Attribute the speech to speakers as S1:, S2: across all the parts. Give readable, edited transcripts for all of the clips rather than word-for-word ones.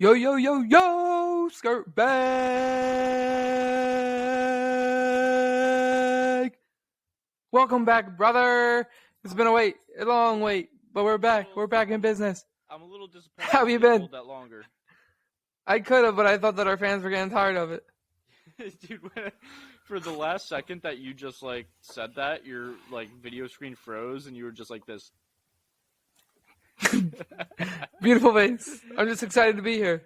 S1: Yo, yo, yo, yo, skirt bag. Welcome back, brother. It's been a long wait, but we're back. We're back in business.
S2: I'm a little disappointed.
S1: How have you been?
S2: Hold that longer.
S1: I could have, but I thought that our fans were getting tired of it.
S2: Dude, for the last second that you just said that, your video screen froze and you were just like this.
S1: Beautiful face. I'm just excited to be here.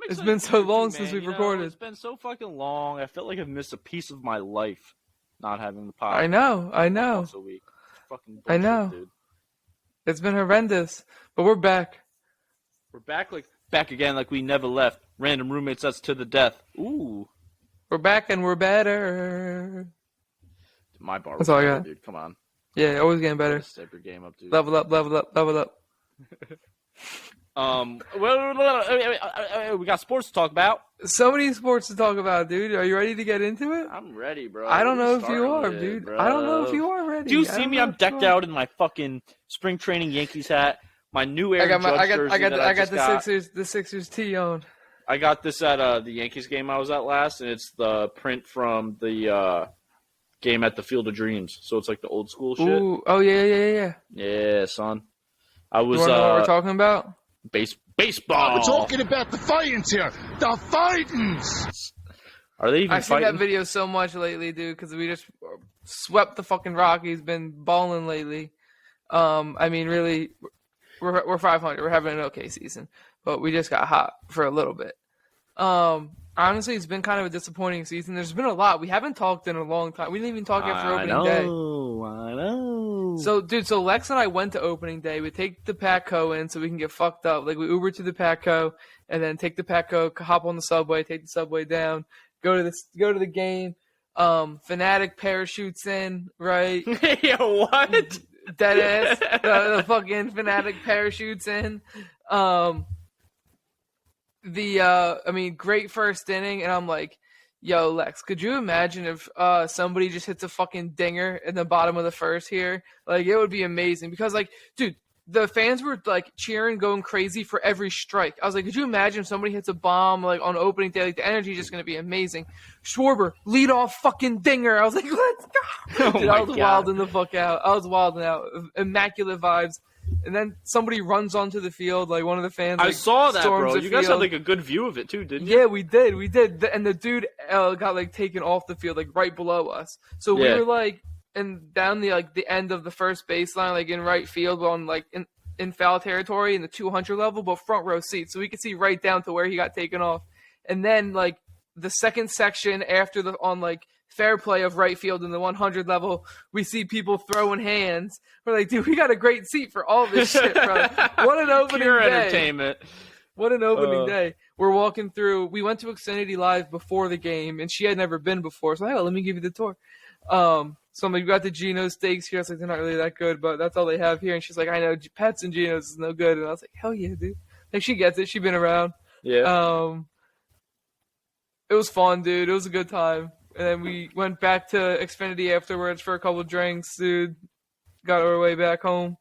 S1: It's been so long since we've recorded.
S2: It's been so fucking long. I felt like I've missed a piece of my life not having the pod.
S1: I know.
S2: Once a week. It's fucking bullshit,
S1: I know.
S2: Dude.
S1: It's been horrendous, but we're back.
S2: We're back again like we never left. Random roommates us to the death. Ooh.
S1: We're back and we're better.
S2: My bar
S1: That's all I
S2: better,
S1: got.
S2: dude. Come on.
S1: Yeah, always getting better.
S2: Step your game up, dude.
S1: Level up, level up, level up.
S2: We got sports to talk about.
S1: So many sports to talk about, dude. Are you ready to get into it?
S2: I'm ready, bro.
S1: I don't know if you are, dude.
S2: Bro.
S1: I don't know if you are ready.
S2: Do you see me? I'm decked out in my fucking spring training Yankees hat. My new Aaron Judge jersey
S1: I got the Sixers tee on.
S2: I got this at the Yankees game I was at last, and it's the print from the game at the Field of Dreams. So it's like the old school shit.
S1: Ooh, oh yeah.
S2: Yeah, son. I was.
S1: You wanna know what we're talking about?
S2: Baseball.
S3: We're talking about the fightings here. The fightings.
S2: Are they even
S1: I've seen
S2: fighting?
S1: that video so much lately, dude, because we just swept the fucking Rockies. Been balling lately. I mean, really, we're 500. We're having an okay season, but we just got hot for a little bit. Honestly, it's been kind of a disappointing season. There's been a lot. We haven't talked in a long time. We didn't even talk after opening day.
S2: I know.
S1: So Lex and I went to opening day. We take the Patco in so we can get fucked up. Like, we Uber to the Patco and then take the Patco, hop on the subway, take the subway down, go to the game. Fanatic parachutes in, right?
S2: Yo, what?
S1: Deadass. The fucking Fanatic parachutes in. Great first inning, and I'm like, yo, Lex, could you imagine if somebody just hits a fucking dinger in the bottom of the first here? Like, it would be amazing. Because, like, dude, the fans were, like, cheering, going crazy for every strike. I was like, could you imagine if somebody hits a bomb, like, on opening day? Like, the energy is just going to be amazing. Schwarber, leadoff fucking dinger. I was like, let's go. Dude, I was wilding the fuck out. I was wilding out. Immaculate vibes. And then somebody runs onto the field, like one of the fans.
S2: I saw that, bro.
S1: You
S2: guys had like a good view of it too, didn't you?
S1: Yeah, we did. And the dude got like taken off the field, like right below us. So we were like, and down the end of the first baseline, like in right field, on like in foul territory in the 200 level, but front row seats, so we could see right down to where he got taken off. And then like the second section after on like fair play of right field in the 100 level, we see people throwing hands. We're like, dude, we got a great seat for all this shit, bro. What an opening
S2: Pure
S1: day.
S2: entertainment.
S1: What an opening day. We're walking through. We went to Xfinity Live before the game, and she had never been before. So, hey, let me give you the tour. So I'm like, we got the Geno's steaks here. I was like, they're not really that good, but that's all they have here. And she's like, I know, Pets and Geno's is no good. And I was like, hell yeah, dude. Like, she gets it. She's been around.
S2: Yeah.
S1: It was fun, dude. It was a good time. And then we went back to Xfinity afterwards for a couple drinks, dude. Got our way back home.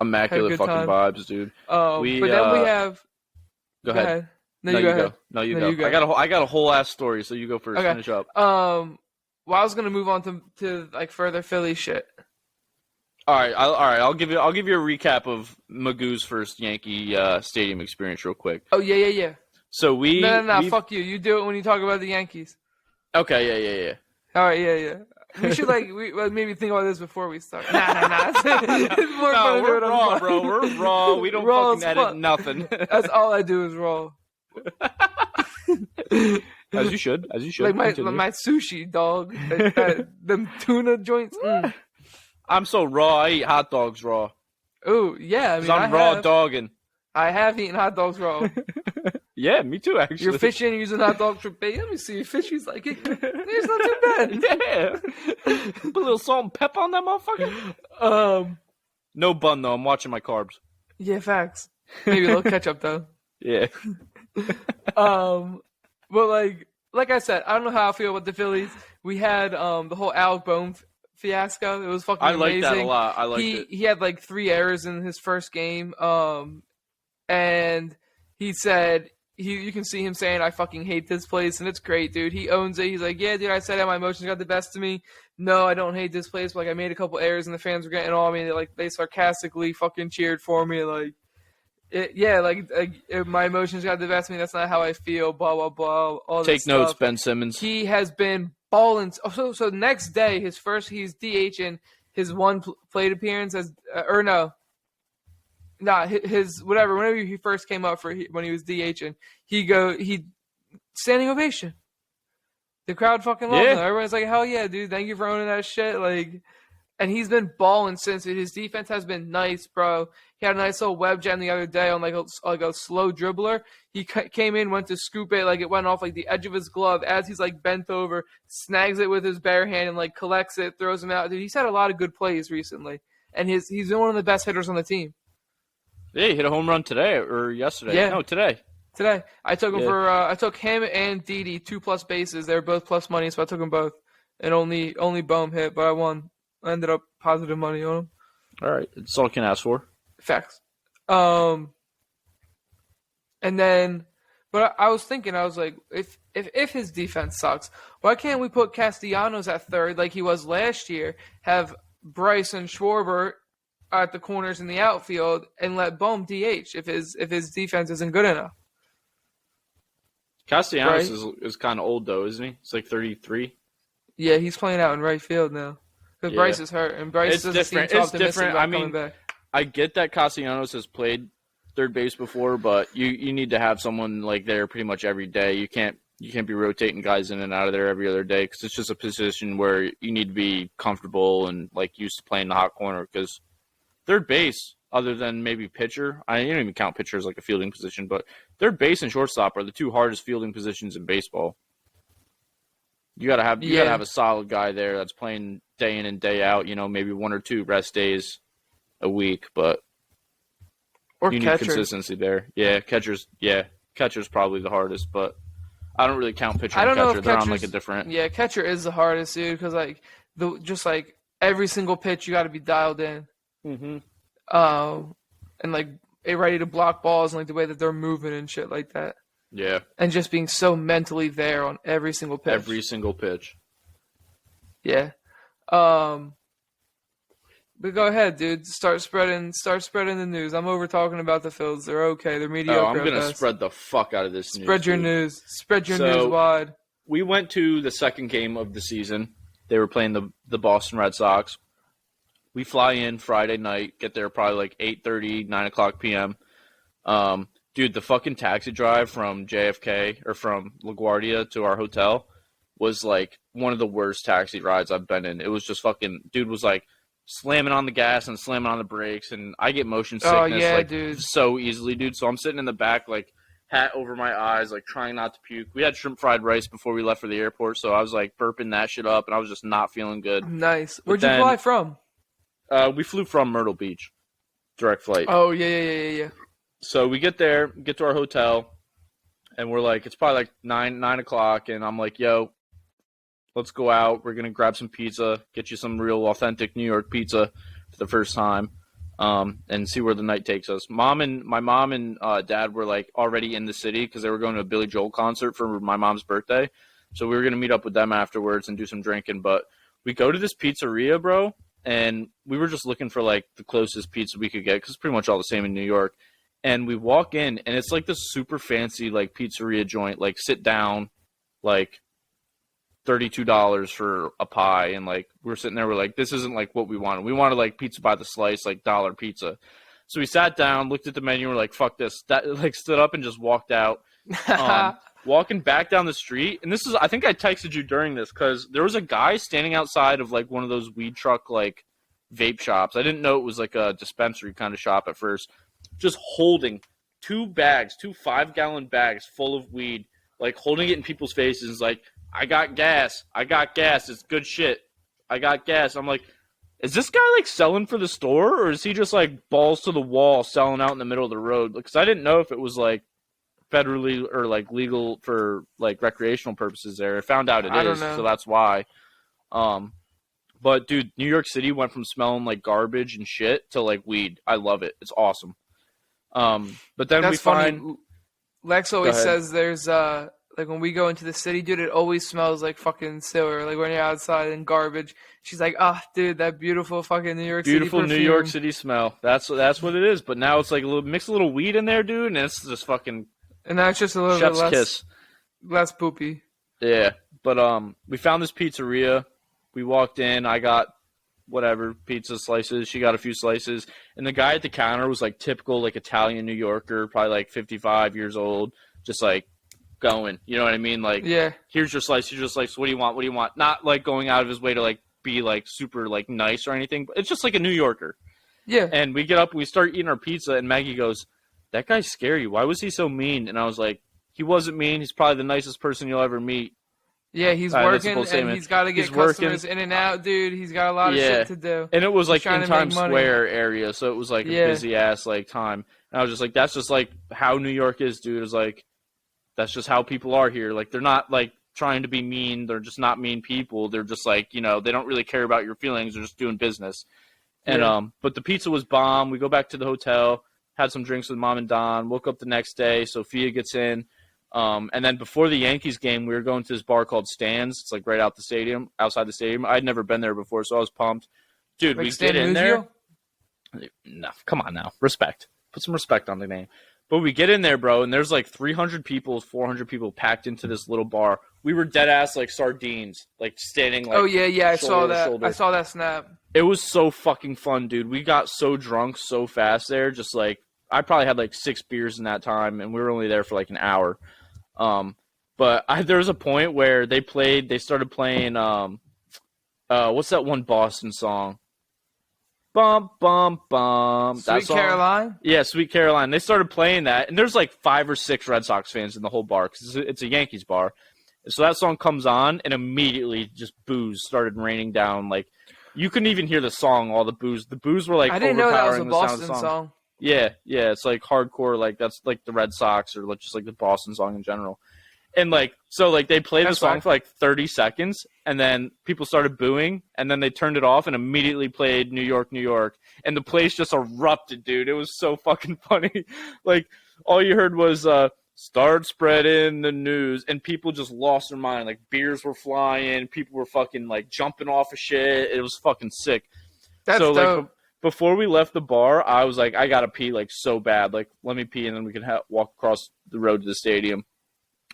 S2: Immaculate fucking
S1: time.
S2: vibes, dude.
S1: But then we have.
S2: Go ahead.
S1: No, you go ahead.
S2: No, you go. I got a whole ass story, so you go first.
S1: Okay.
S2: Finish up.
S1: Well, I was gonna move on to like further Philly shit.
S2: All right. I'll give you a recap of Magoo's first Yankee stadium experience real quick.
S1: Oh yeah.
S2: So
S1: No, fuck you. You do it when you talk about the Yankees.
S2: Okay, yeah.
S1: All right, yeah. We should maybe think about this before we start. Nah. It's more fun to do
S2: we're
S1: it on
S2: raw,
S1: the
S2: bro. We're raw. We don't
S1: Raw
S2: fucking
S1: as
S2: edit
S1: fuck.
S2: nothing.
S1: That's all I do is raw.
S2: As you should.
S1: Like my sushi, dog. Them tuna joints.
S2: I'm so raw. I eat hot dogs raw.
S1: Oh yeah, I mean,
S2: I'm raw dogging.
S1: I have eaten hot dogs raw.
S2: Yeah, me too. Actually,
S1: You're fishing using hot dogs for bait. Let me see your fish. He's like, it's not too bad.
S2: Yeah. Put a little salt and pepper on that motherfucker. No bun though. I'm watching my carbs.
S1: Yeah, facts. Maybe a little ketchup though.
S2: Yeah.
S1: But like I said, I don't know how I feel about the Phillies. We had the whole Alec Bohm fiasco. It was fucking amazing.
S2: I liked that a lot. I liked it.
S1: He had like 3 errors in his first game. And he said you can see him saying, "I fucking hate this place," and it's great, dude. He owns it. He's like, "Yeah, dude, I said it. My emotions got the best of me. No, I don't hate this place. But, like, I made a couple errors, and the fans were getting all me. They sarcastically fucking cheered for me, like." My emotions got the best of me. That's not how I feel. Blah blah blah. All
S2: Take
S1: this
S2: notes,
S1: stuff.
S2: Ben Simmons.
S1: He has been balling. So next day, he's DHing his one plate appearance his whatever. Whenever he first came up when he was DHing, he standing ovation. The crowd fucking loves him. Everyone's like, hell yeah, dude! Thank you for owning that shit. Like. And he's been balling since. His defense has been nice, bro. He had a nice little web jam the other day on like a slow dribbler. He came in, went to scoop it, like it went off like the edge of his glove as he's like bent over, snags it with his bare hand and like collects it, throws him out. Dude, he's had a lot of good plays recently, and he's been one of the best hitters on the team.
S2: Yeah, he hit a home run today or yesterday.
S1: Yeah.
S2: No, today.
S1: Today, I took him I took him and Didi 2+ bases. They were both plus money, so I took them both, and only Bohm hit, but I won. I ended up positive money on him.
S2: All right. That's all I can ask for.
S1: Facts. And then, but I was thinking, I was like, if his defense sucks, why can't we put Castellanos at third like he was last year, have Bryce and Schwarber at the corners in the outfield, and let Bohm DH if his defense isn't good enough?
S2: Castellanos is kind of old, though, isn't he? It's like 33.
S1: Yeah, he's playing out in right field now. Because Bryce is hurt, and Bryce doesn't seem too optimistic about coming back.
S2: I get that Castellanos has played third base before, but you need to have someone like there pretty much every day. You can't be rotating guys in and out of there every other day because it's just a position where you need to be comfortable and like used to playing the hot corner. Because third base, other than maybe pitcher, I don't even count pitcher as like a fielding position, but third base and shortstop are the two hardest fielding positions in baseball. You gotta have a solid guy there that's playing day in and day out. You know, maybe 1 or 2 rest days a week, but you need consistency there. Yeah, catcher's probably the hardest, but I don't really count pitcher and catcher. They're on like a different.
S1: Yeah, catcher is the hardest, dude, because like every single pitch you got to be dialed in.
S2: Mm-hmm.
S1: And like ready to block balls and like the way that they're moving and shit like that.
S2: Yeah.
S1: And just being so mentally there on every single pitch.
S2: Every single pitch.
S1: Yeah. But go ahead, dude. Start spreading the news. I'm over talking about the Phils. They're okay. They're mediocre.
S2: Oh, I'm going to spread the fuck out of this news.
S1: Spread your news. Spread your news wide.
S2: We went to the second game of the season. They were playing the Boston Red Sox. We fly in Friday night, get there probably like 8:30, 9 o'clock p.m. Dude, the fucking taxi drive from JFK or from LaGuardia to our hotel was like one of the worst taxi rides I've been in. It was just fucking – dude was like slamming on the gas and slamming on the brakes, and I get motion sickness
S1: dude.
S2: So easily, dude. So I'm sitting in the back like hat over my eyes, like trying not to puke. We had shrimp fried rice before we left for the airport, so I was like burping that shit up, and I was just not feeling good.
S1: Nice. Where'd you fly from?
S2: We flew from Myrtle Beach, direct flight.
S1: Oh, yeah.
S2: So we get there, get to our hotel, and we're like, it's probably like 9 o'clock, and I'm like, yo, let's go out. We're going to grab some pizza, get you some real authentic New York pizza for the first time, and see where the night takes us. My mom and dad were like already in the city because they were going to a Billy Joel concert for my mom's birthday. So we were going to meet up with them afterwards and do some drinking. But we go to this pizzeria, bro, and we were just looking for like the closest pizza we could get because it's pretty much all the same in New York. And we walk in, and it's like this super fancy like pizzeria joint, like sit down, like $32 for a pie. And like we're sitting there, we're like, this isn't like what we wanted. We wanted like pizza by the slice, like dollar pizza. So we sat down, looked at the menu, and we're like, fuck this. That like stood up and just walked out. Walking back down the street, and this is, I think I texted you during this because there was a guy standing outside of like one of those weed truck like vape shops. I didn't know it was like a dispensary kind of shop at first. Just holding 2 5-gallon bags full of weed, like holding it in people's faces, like, I got gas, it's good shit, I got gas. I'm like, is this guy like selling for the store, or is he just like balls to the wall selling out in the middle of the road? Because I didn't know if it was like federally or like legal for like recreational purposes there. I found out it is, so that's why. But dude, New York City went from smelling like garbage and shit to like weed. I love it. It's awesome. But then we find
S1: Lex always
S2: ahead.
S1: says there's like when we go into the city, dude, it always smells like fucking sewer. Like when you're outside and garbage. She's like, dude, that beautiful fucking New York City
S2: Beautiful
S1: perfume.
S2: New York City smell. That's what it is. But now it's like mix a little weed in there, dude, and it's just fucking
S1: And that's just a little
S2: chef's
S1: bit
S2: kiss.
S1: less poopy.
S2: Yeah, but we found this pizzeria. We walked in. I got whatever pizza slices. She got a few slices, and the guy at the counter was like typical like Italian New Yorker, probably like 55 years old, just like going. You know what I mean? Like,
S1: Yeah.
S2: here's your slice. Here's your slice. What do you want? What do you want? Not like going out of his way to like be like super like nice or anything. But it's just like a New Yorker.
S1: Yeah.
S2: And we get up and we start eating our pizza, and Maggie goes, "That guy's scary. Why was he so mean?" And I was like, "He wasn't mean. He's probably the nicest person you'll ever meet."
S1: Yeah, he's
S2: That's a
S1: working,
S2: bold
S1: and
S2: statement.
S1: he's got to get
S2: He's working.
S1: customers in and out, dude. He's got a lot of shit to do.
S2: And it was like
S1: trying
S2: in
S1: to make
S2: Times
S1: money.
S2: Square area, so it was like a busy ass like time. And I was just like, that's just like how New York is, dude. Is like that's just how people are here. Like they're not like trying to be mean. They're just not mean people. They're just like, they don't really care about your feelings. They're just doing business. And but the pizza was bomb. We go back to the hotel, had some drinks with Mom and Don. Woke up the next day. Sophia gets in. And then before the Yankees game, we were going to this bar called Stan's. It's like right outside the stadium. I'd never been there before, so I was pumped. Dude,
S1: Like
S2: we
S1: Stan
S2: get in
S1: Musial?
S2: there. No, come on now. Respect. Put some respect on the name. But we get in there, bro, and there's like 300 people, 400 people packed into this little bar. We were dead ass like sardines, like standing like
S1: I saw
S2: shoulder to
S1: that.
S2: shoulder.
S1: I saw that snap.
S2: It was so fucking fun, dude. We got so drunk so fast there. Just like I probably had like 6 beers in that time, and we were only there for like an hour. But there was a point where they started playing, what's that one Boston song? Bum, bum, bum.
S1: Sweet Caroline?
S2: Yeah, Sweet Caroline. They started playing that, and there's like 5 or 6 Red Sox fans in the whole bar, because it's a Yankees bar. So that song comes on, and immediately just booze started raining down. Like, you couldn't even hear the song, all the booze. The booze were like
S1: I didn't know that was a
S2: overpowering the sound of the
S1: Boston song.
S2: Yeah, it's like hardcore, like that's like the Red Sox or like just like the Boston song in general. And like so like they played the song for like 30 seconds and then people started booing and then they turned it off and immediately played New York, New York. And the place just erupted, dude. It was so fucking funny. Like all you heard was start spreading the news and people just lost their mind. Like beers were flying, people were fucking like jumping off of shit. It was fucking sick.
S1: That's
S2: so
S1: dope.
S2: like before we left the bar, I was like, I gotta pee like so bad. Like, let me pee, and then we can walk across the road to the stadium.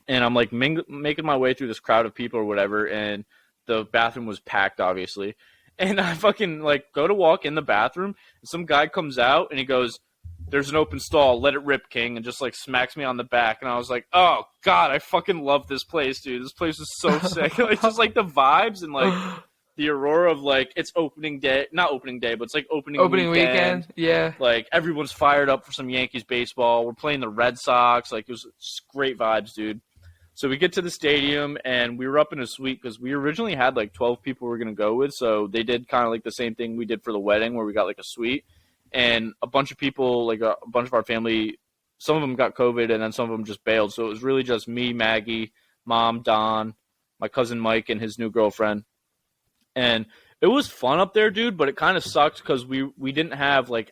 S2: And I'm like making my way through this crowd of people or whatever, and the bathroom was packed, obviously. And I fucking like go to walk in the bathroom, and some guy comes out and he goes, "There's an open stall, let it rip, King," and just like smacks me on the back. And I was like, oh god, I fucking love this place, dude. This place is so sick. Like just like the vibes and like the aurora of like it's opening day, not opening day, but it's like opening weekend.
S1: Yeah.
S2: Like everyone's fired up for some Yankees baseball. We're playing the Red Sox. Like it was just great vibes, dude. So we get to the stadium and we were up in a suite because we originally had like 12 people we were going to go with. So they did kind of like the same thing we did for the wedding where we got like a suite and a bunch of people, like a bunch of our family, some of them got COVID and then some of them just bailed. So it was really just me, Maggie, Mom, Don, my cousin Mike and his new girlfriend. And it was fun up there, dude, but it kind of sucked because we didn't have like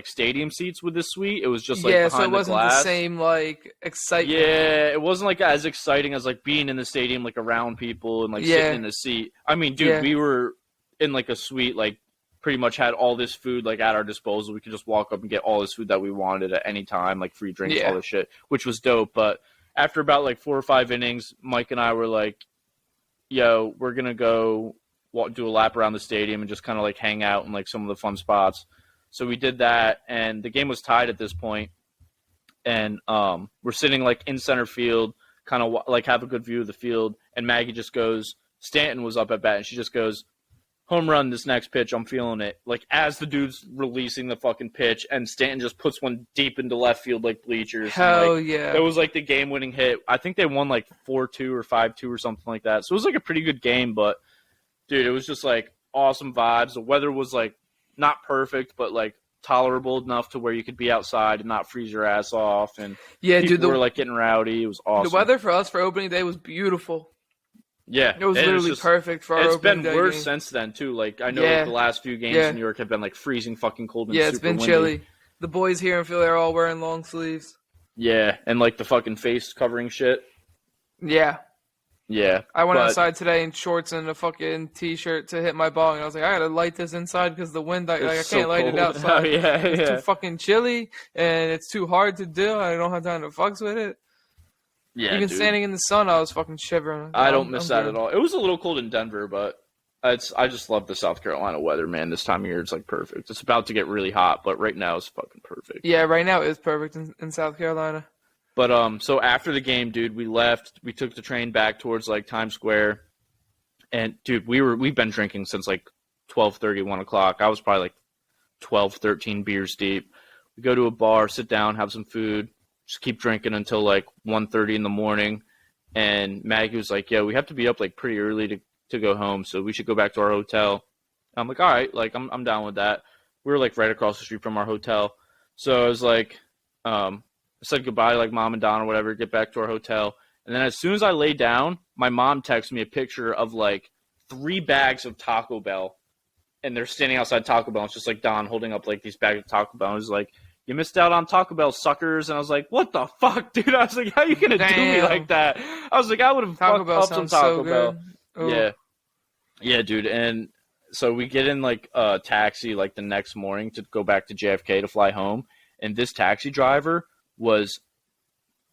S2: stadium seats with this suite. It was just like behind
S1: so it wasn't
S2: the glass.
S1: the same like excitement.
S2: Yeah, it wasn't like as exciting as like being in the stadium, like around people and like sitting in the seat. I mean, dude, we were in like a suite, like pretty much had all this food like at our disposal. We could just walk up and get all this food that we wanted at any time, like free drinks, all this shit, which was dope. But after about like 4 or 5 innings, Mike and I were like, "Yo, we're gonna go do a lap around the stadium and just kind of like hang out in like some of the fun spots." So we did that, and the game was tied at this point. And we're sitting like in center field, kind of like have a good view of the field. And Maggie just goes, Stanton was up at bat, and she just goes, "Home run this next pitch, I'm feeling it." Like as the dude's releasing the fucking pitch, and Stanton just puts one deep into left field like bleachers.
S1: Hell
S2: and, like,
S1: yeah.
S2: It was like the game-winning hit. I think they won like 4-2 or 5-2 or something like that. So it was like a pretty good game, but dude, it was just like awesome vibes. The weather was like not perfect, but like tolerable enough to where you could be outside and not freeze your ass off. And people were like getting rowdy. It was awesome.
S1: The weather for us for opening day was beautiful.
S2: Yeah,
S1: it was literally perfect for our opening day.
S2: It's been worse
S1: game.
S2: since then too. Like I know like, the last few games in New York have been like freezing fucking cold and super
S1: it's been
S2: windy.
S1: chilly. The boys here in Philly are all wearing long sleeves.
S2: Yeah, and like the fucking face covering shit.
S1: Yeah.
S2: Yeah.
S1: I went
S2: but-
S1: outside today in shorts and a fucking t-shirt to hit my ball, and I was like, I gotta light this inside because the wind, like, I
S2: It's
S1: can't
S2: so
S1: light it
S2: cold.
S1: outside.
S2: Oh, yeah,
S1: It's
S2: yeah.
S1: too fucking chilly, and it's too hard to do. I don't have time to fucks with it.
S2: Yeah,
S1: Even
S2: dude.
S1: standing in the sun, I was fucking shivering.
S2: I don't miss
S1: I'm
S2: that
S1: good.
S2: at all. It was a little cold in Denver, but I just love the South Carolina weather, man. This time of year, it's like perfect. It's about to get really hot, but right now it's fucking perfect.
S1: Yeah, right now it is perfect in South Carolina.
S2: But so after the game, dude, we left. We took the train back towards like Times Square, and dude, we've been drinking since like 12:30, 1 o'clock. I was probably like 12, 13 beers deep. We go to a bar, sit down, have some food, just keep drinking until like 1:30 in the morning. And Maggie was like, "Yo, we have to be up like pretty early to go home, so we should go back to our hotel." I'm like, "All right, like I'm down with that." We were like right across the street from our hotel, so I was like, I said goodbye to like mom and Don or whatever, get back to our hotel, and then as soon as I lay down, my mom texted me a picture of like 3 bags of Taco Bell, and they're standing outside Taco Bell. It's just like Don holding up like these bags of Taco Bell. And was like, "You missed out on Taco Bell, suckers." And I was like, "What the fuck, dude?" I was like, "How you gonna do me
S1: Damn.
S2: like that?" I was like, "I would have
S1: Taco
S2: fucked
S1: Bell
S2: up some
S1: sounds
S2: Taco
S1: so
S2: Bell."
S1: good. Ooh.
S2: Yeah. Yeah, dude. And so we get in like a taxi like the next morning to go back to JFK to fly home. And this taxi driver was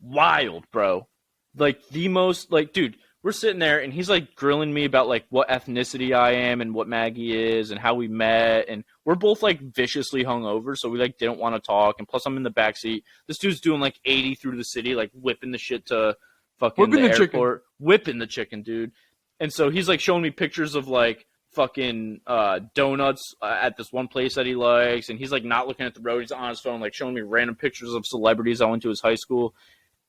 S2: wild, bro. Like the most, like, dude, we're sitting there and he's like grilling me about like what ethnicity I am and what Maggie is and how we met. And we're both like viciously hungover. So we like didn't want to talk. And plus I'm in the backseat. This dude's doing like 80 through the city, like whipping the shit to fucking
S1: Whipping
S2: the
S1: the chicken.
S2: airport. Whipping the chicken, dude. And so he's like showing me pictures of like fucking donuts at this one place that he likes, and he's like not looking at the road. He's on his phone, like showing me random pictures of celebrities I went to his high school.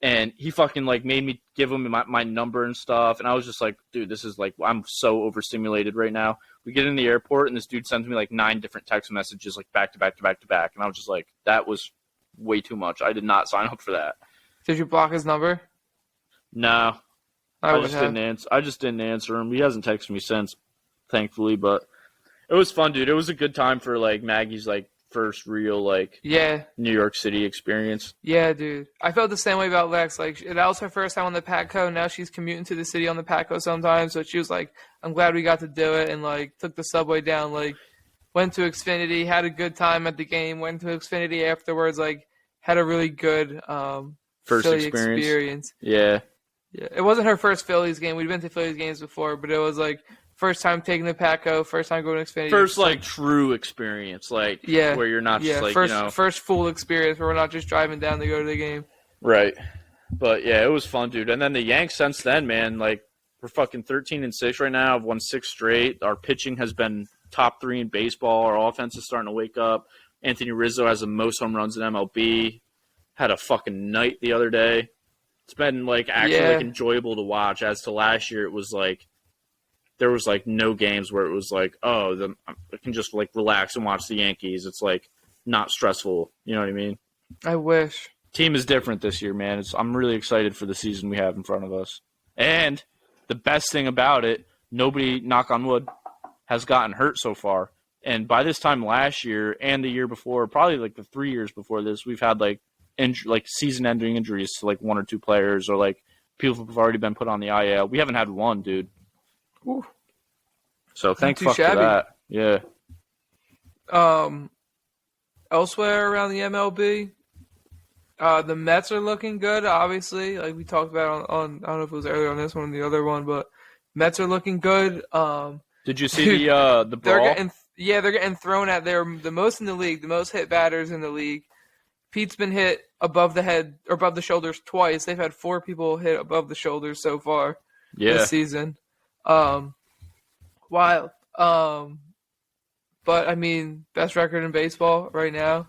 S2: And he fucking like made me give him my number and stuff. And I was just like, dude, this is like, I'm so overstimulated right now. We get in the airport and this dude sends me like 9 different text messages, like back to back to back to back. And I was just like, that was way too much. I did not sign up for that.
S1: Did you block his number?
S2: No.
S1: I
S2: I
S1: would
S2: just
S1: have.
S2: didn't answer. I just didn't answer him. He hasn't texted me since, thankfully. But it was fun, dude. It was a good time for like Maggie's like first real like
S1: Yeah,
S2: New York City experience.
S1: yeah, dude. I felt the same way about Lex. Like that was her first time on the Patco. Now she's commuting to the city on the Patco sometimes. So she was like, "I'm glad we got to do it," and like took the subway down. Like went to Xfinity, had a good time at the game. Went to Xfinity afterwards. Like had a really good
S2: First
S1: Philly
S2: experience. Yeah.
S1: Yeah, it wasn't her first Phillies game. We'd been to Phillies games before, but it was like first time taking the Patco, first time going to Xfinity.
S2: First like true experience, like
S1: Yeah,
S2: where you're not just like
S1: first full experience where we're not just driving down to go to the game.
S2: Right. But yeah, it was fun, dude. And then the Yanks since then, man, like we're fucking 13-6 right now. I've won 6 straight. Our pitching has been top 3 in baseball. Our offense is starting to wake up. Anthony Rizzo has the most home runs in MLB. Had a fucking night the other day. It's been like actually like enjoyable to watch. As to last year, it was like there was like no games where it was like, oh, I can just like relax and watch the Yankees. It's like not stressful. You know what I mean?
S1: I wish.
S2: Team is different this year, man. I'm really excited for the season we have in front of us. And the best thing about it, nobody, knock on wood, has gotten hurt so far. And by this time last year and the year before, probably like the 3 years before this, we've had like season-ending injuries to like 1 or 2 players, or like people who've already been put on the IL. We haven't had one, dude.
S1: Ooh.
S2: So thank
S1: too
S2: fuck for
S1: shabby.
S2: that. Yeah.
S1: Elsewhere around the MLB, the Mets are looking good. Obviously, like we talked about on I don't know if it was earlier on this one or the other one, but Mets are looking good.
S2: Did you see the brawl?
S1: They're getting thrown at. They're the most in the league, the most hit batters in the league. Pete's been hit above the head or above the shoulders twice. They've had 4 people hit above the shoulders so far this season. Wild. But I mean, best record in baseball right now,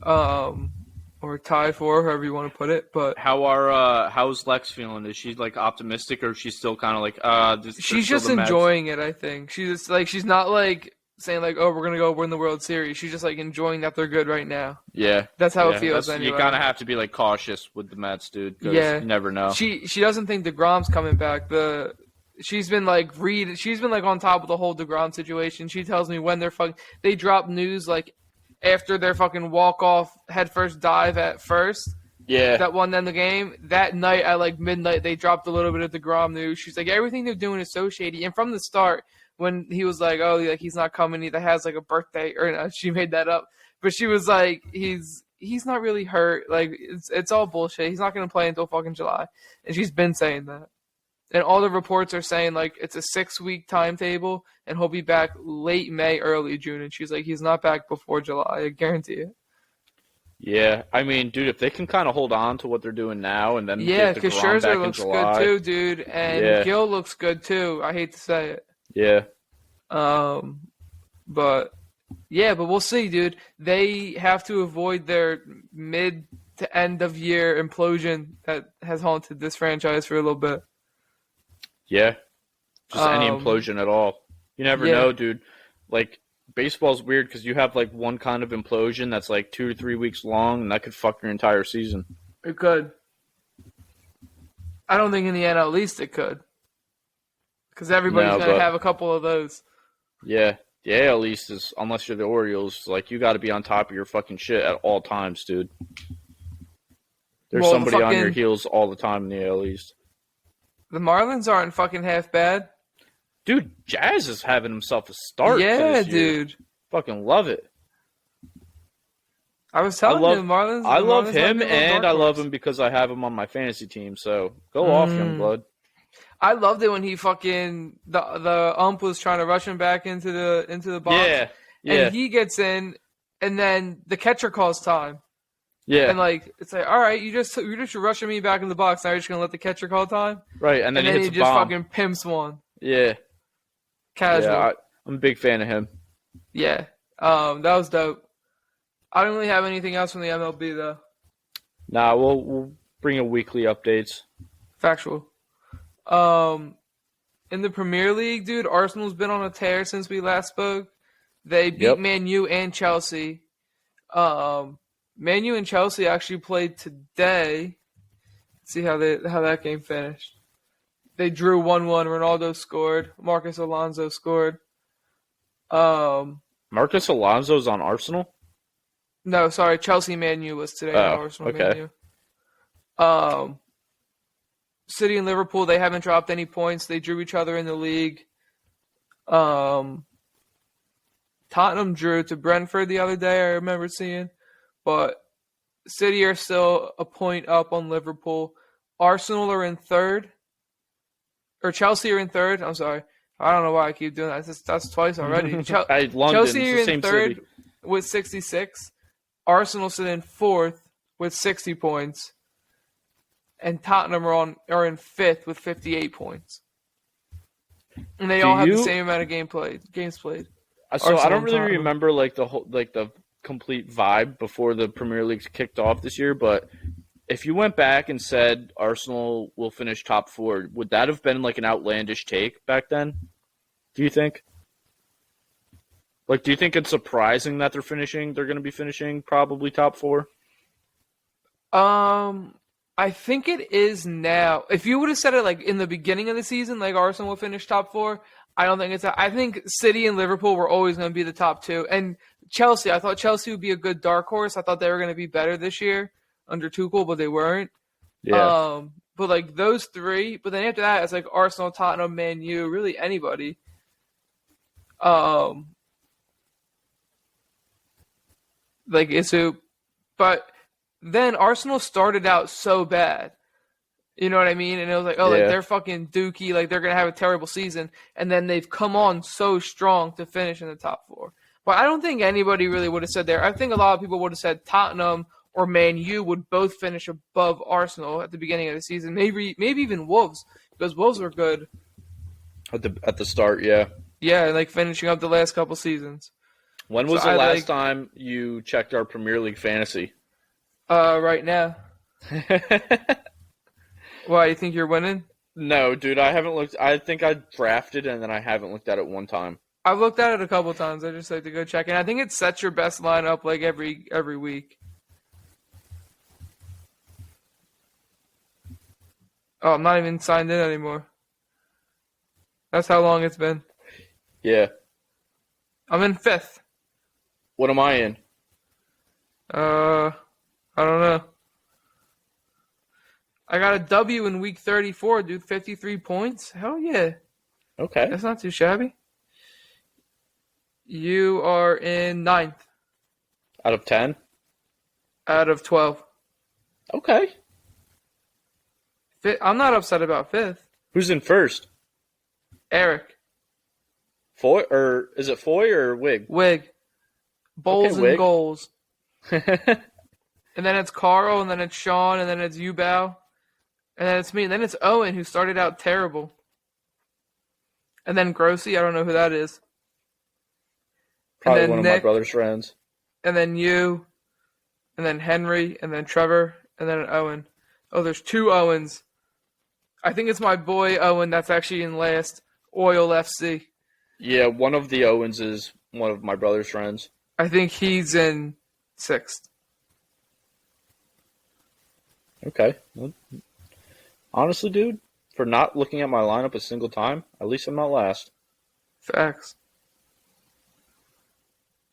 S1: or tied for, however you want to put it. But
S2: how's Lex feeling? Is she like optimistic, or is she still kind of like
S1: she's just enjoying it? I think she's not like saying like, oh, we're gonna go win the World Series. She's just like enjoying that they're good right now.
S2: Yeah,
S1: that's how it feels. Anyway,
S2: you kind of have to be like cautious with the Mets, dude.
S1: Yeah,
S2: you never know.
S1: She doesn't think DeGrom's coming back. She's been like on top of the whole DeGrom situation. She tells me when they drop news like after their fucking walk off headfirst dive at first,
S2: Yeah.
S1: that won them the game. That night at like midnight, they dropped a little bit of DeGrom news. She's like, everything they're doing is so shady. And from the start, when he was like, oh, like he's not coming, he has like a birthday, or no, she made that up. But she was like, he's not really hurt. Like it's all bullshit. He's not gonna play until fucking July. And she's been saying that. And all the reports are saying like it's a 6-week timetable, and he'll be back late May, early June. And she's like, he's not back before July. I guarantee it.
S2: Yeah, I mean, dude, if they can kind of hold on to what they're doing now and then
S1: Yeah,
S2: get
S1: because
S2: DeGrom back
S1: Scherzer
S2: in
S1: looks
S2: July,
S1: good too, dude, and
S2: Yeah.
S1: Gil looks good too. I hate to say it.
S2: Yeah.
S1: But we'll see, dude. They have to avoid their mid to end of year implosion that has haunted this franchise for a little bit.
S2: Yeah. Just any implosion at all. You never know, dude. Like, baseball's weird because you have like one kind of implosion that's like 2 to 3 weeks long, and that could fuck your entire season.
S1: It could. I don't think in the NL East it could, because everybody's gonna have a couple of those.
S2: Yeah, the AL East is, unless you're the Orioles, like you got to be on top of your fucking shit at all times, dude. There's somebody on your heels all the time in the AL East.
S1: The Marlins aren't fucking half bad.
S2: Dude, Jazz is having himself a start.
S1: Yeah,
S2: this year.
S1: dude.
S2: Fucking love it.
S1: I was telling you, Marlins.
S2: I love
S1: Marlins
S2: him, and I love him because I have him on my fantasy team. So go off, young blood.
S1: I loved it when he fucking the ump was trying to rush him back into the box.
S2: Yeah.
S1: And he gets in, and then the catcher calls time.
S2: Yeah.
S1: And like it's like, all right, you're just rushing me back in the box. Now you're just gonna let the catcher call time.
S2: Right, and then he hits
S1: he
S2: a
S1: just
S2: bomb.
S1: fucking pimps one.
S2: Yeah.
S1: Casual.
S2: Yeah, I'm a big fan of him.
S1: Yeah. That was dope. I don't really have anything else from the MLB though.
S2: Nah, we'll bring you weekly updates.
S1: Factual. In the Premier League, dude, Arsenal's been on a tear since we last spoke. They beat Man U and Chelsea. Man U and Chelsea actually played today. Let's see how that game finished. They drew 1-1. Ronaldo scored. Marcus Alonso scored.
S2: Marcus Alonso's on Arsenal?
S1: No, sorry, Chelsea Man U was today. Not Arsenal
S2: okay.
S1: Man U. City and Liverpool, they haven't dropped any points. They drew each other in the league. Tottenham drew to Brentford the other day, I remember seeing. But City are still a point up on Liverpool. Arsenal are in third. Or Chelsea are in third. I'm sorry. I don't know why I keep doing that. That's twice already.
S2: London,
S1: Chelsea are in third
S2: city.
S1: with 66. Arsenal sit in fourth with 60 points. And Tottenham are in fifth with 58 points. And they all have the same amount of games played.
S2: So I don't really remember like the complete vibe before the Premier League kicked off this year, but if you went back and said Arsenal will finish top 4, would that have been like an outlandish take back then? Do you think? Like, do you think it's surprising that they're going to be finishing probably top 4?
S1: I think it is now. If you would have said it like in the beginning of the season, like Arsenal will finish top 4, I don't think it's that. I think City and Liverpool were always going to be the top 2. And Chelsea, I thought Chelsea would be a good dark horse. I thought they were going to be better this year under Tuchel, but they weren't.
S2: Yeah.
S1: But like those 3, but then after that, it's like Arsenal, Tottenham, Man U, really anybody. But then Arsenal started out so bad. You know what I mean? And it was like, like they're fucking dookie, like they're going to have a terrible season. And then they've come on so strong to finish in the top 4. But I don't think anybody really would have said there. I think a lot of people would have said Tottenham or Man U would both finish above Arsenal at the beginning of the season. Maybe even Wolves, because Wolves were good.
S2: At the start, yeah.
S1: Yeah, like finishing up the last couple seasons.
S2: When was the last time you checked our Premier League fantasy?
S1: Right now. Why, you think you're winning?
S2: No, dude, I haven't looked. I think I drafted and then I haven't looked at it one time.
S1: I've looked at it a couple times. I just like to go check. And I think it sets your best lineup like every week. Oh, I'm not even signed in anymore. That's how long it's been.
S2: Yeah.
S1: I'm in 5th.
S2: What am I in?
S1: I don't know. I got a W in week 34, dude. 53 points. Hell yeah.
S2: Okay.
S1: That's not too shabby. You are in 9th
S2: Out of 10?
S1: out of 12.
S2: Okay.
S1: I'm not upset about 5th.
S2: Who's in first?
S1: Eric.
S2: Foy, or is it Foy or Wig?
S1: Wig. Bowls
S2: Okay,
S1: and
S2: Wig.
S1: goals. And then it's Carl, and then it's Sean, and then it's Ubao. And then it's me, and then it's Owen, who started out terrible. And then Grossi, I don't know who that is.
S2: Probably
S1: and then
S2: one of
S1: Nick,
S2: my brother's friends.
S1: And then you, and then Henry, and then Trevor, and then Owen. Oh, there's 2 Owens. I think it's my boy Owen that's actually in last. Oil FC.
S2: Yeah, one of the Owens is one of my brother's friends.
S1: I think he's in 6th.
S2: Okay. Well, honestly, dude, for not looking at my lineup a single time, at least I'm not last.
S1: Facts.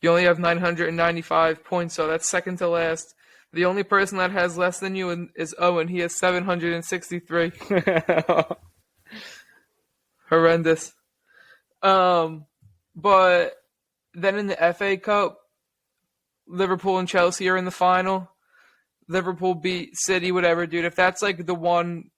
S1: You only have 995 points, so that's second to last. The only person that has less than you is Owen. He has 763. Horrendous. But then in the FA Cup, Liverpool and Chelsea are in the final. Liverpool beat City, whatever, dude. If that's like the one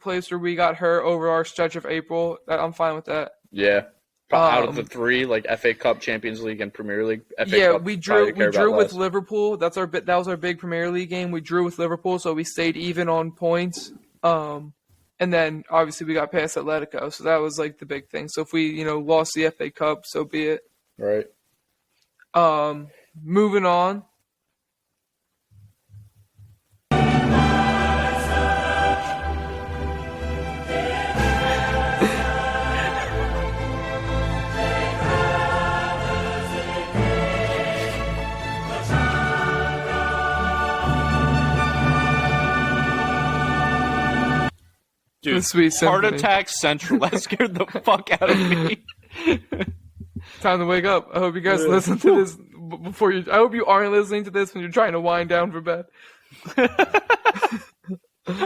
S1: place where we got hurt over our stretch of April, I'm fine with that.
S2: Yeah. Out of the 3, like FA Cup, Champions League, and Premier League. FA
S1: Yeah,
S2: Cup,
S1: we drew with
S2: less.
S1: Liverpool. That was our big Premier League game. We drew with Liverpool, so we stayed even on points. And then obviously we got past Atletico, so that was like the big thing. So if we, lost the FA Cup, so be it.
S2: Right.
S1: Moving on.
S2: Dude,
S1: The Sweet
S2: Heart
S1: Symphony.
S2: Attack Central. That scared the fuck out of me.
S1: Time to wake up. I hope you guys listen to this before you. I hope you aren't listening to this when you're trying to wind down for bed.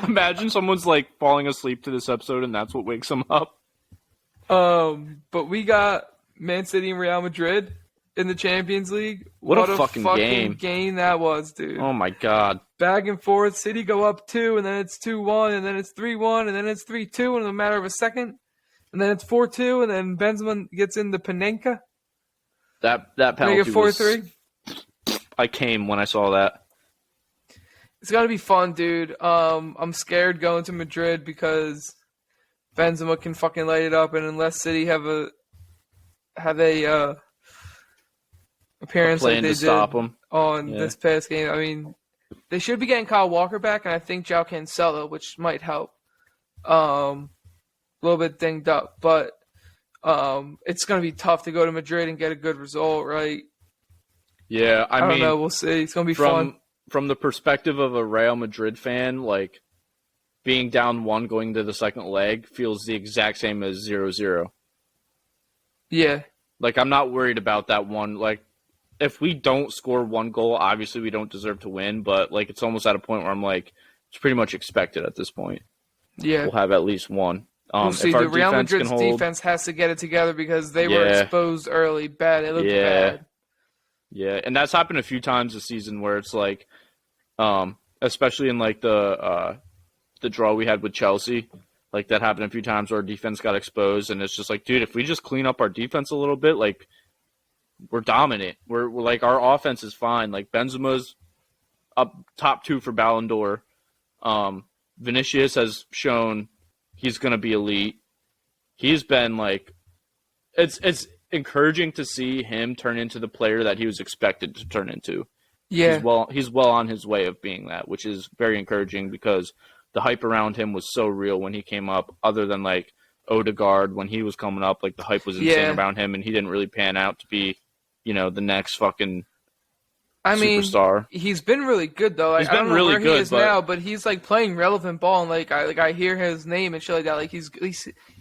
S2: Imagine someone's like falling asleep to this episode and that's what wakes them up.
S1: But we got Man City and Real Madrid in the Champions League.
S2: What a fucking
S1: game that was, dude.
S2: Oh my god.
S1: Back and forth. City go up 2, and then it's 2-1, and then it's 3-1, and then it's 3-2 in a matter of a second. And then it's 4-2, and then Benzema gets into Panenka.
S2: That penalty
S1: Make it 4-3.
S2: I came when I saw that.
S1: It's gonna be fun, dude. I'm scared going to Madrid because Benzema can fucking light it up, and unless City have a appearance like they did on this past game, I mean, they should be getting Kyle Walker back, and I think João Cancelo, which might help. A little bit dinged up, but it's gonna be tough to go to Madrid and get a good result, right?
S2: Yeah, I mean,
S1: don't know. We'll see. It's gonna be fun.
S2: From the perspective of a Real Madrid fan, like being down 1 going to the second leg feels the exact same as 0-0.
S1: Yeah.
S2: Like, I'm not worried about that one. Like, if we don't score 1 goal, obviously we don't deserve to win, but like it's almost at a point where I'm like, it's pretty much expected at this point.
S1: Yeah.
S2: We'll have at least 1.
S1: We'll see. The Real Madrid's defense has to get it together because they were exposed early. Bad. It looked bad.
S2: Yeah, and that's happened a few times this season where it's like, especially in like the draw we had with Chelsea, like that happened a few times where our defense got exposed, and it's just like, dude, if we just clean up our defense a little bit, like we're dominant. We're like our offense is fine. Like Benzema's up top 2 for Ballon d'Or. Vinicius has shown he's going to be elite. He's been like, it's encouraging to see him turn into the player that he was expected to turn into.
S1: Yeah.
S2: He's well on his way of being that, which is very encouraging because the hype around him was so real when he came up, other than like Odegaard when he was coming up, like the hype was insane around him and he didn't really pan out to be, the next fucking superstar.
S1: He's been really good though. Like, I don't know where he is now, but he's like playing relevant ball, and I hear his name and shit like that. Like he's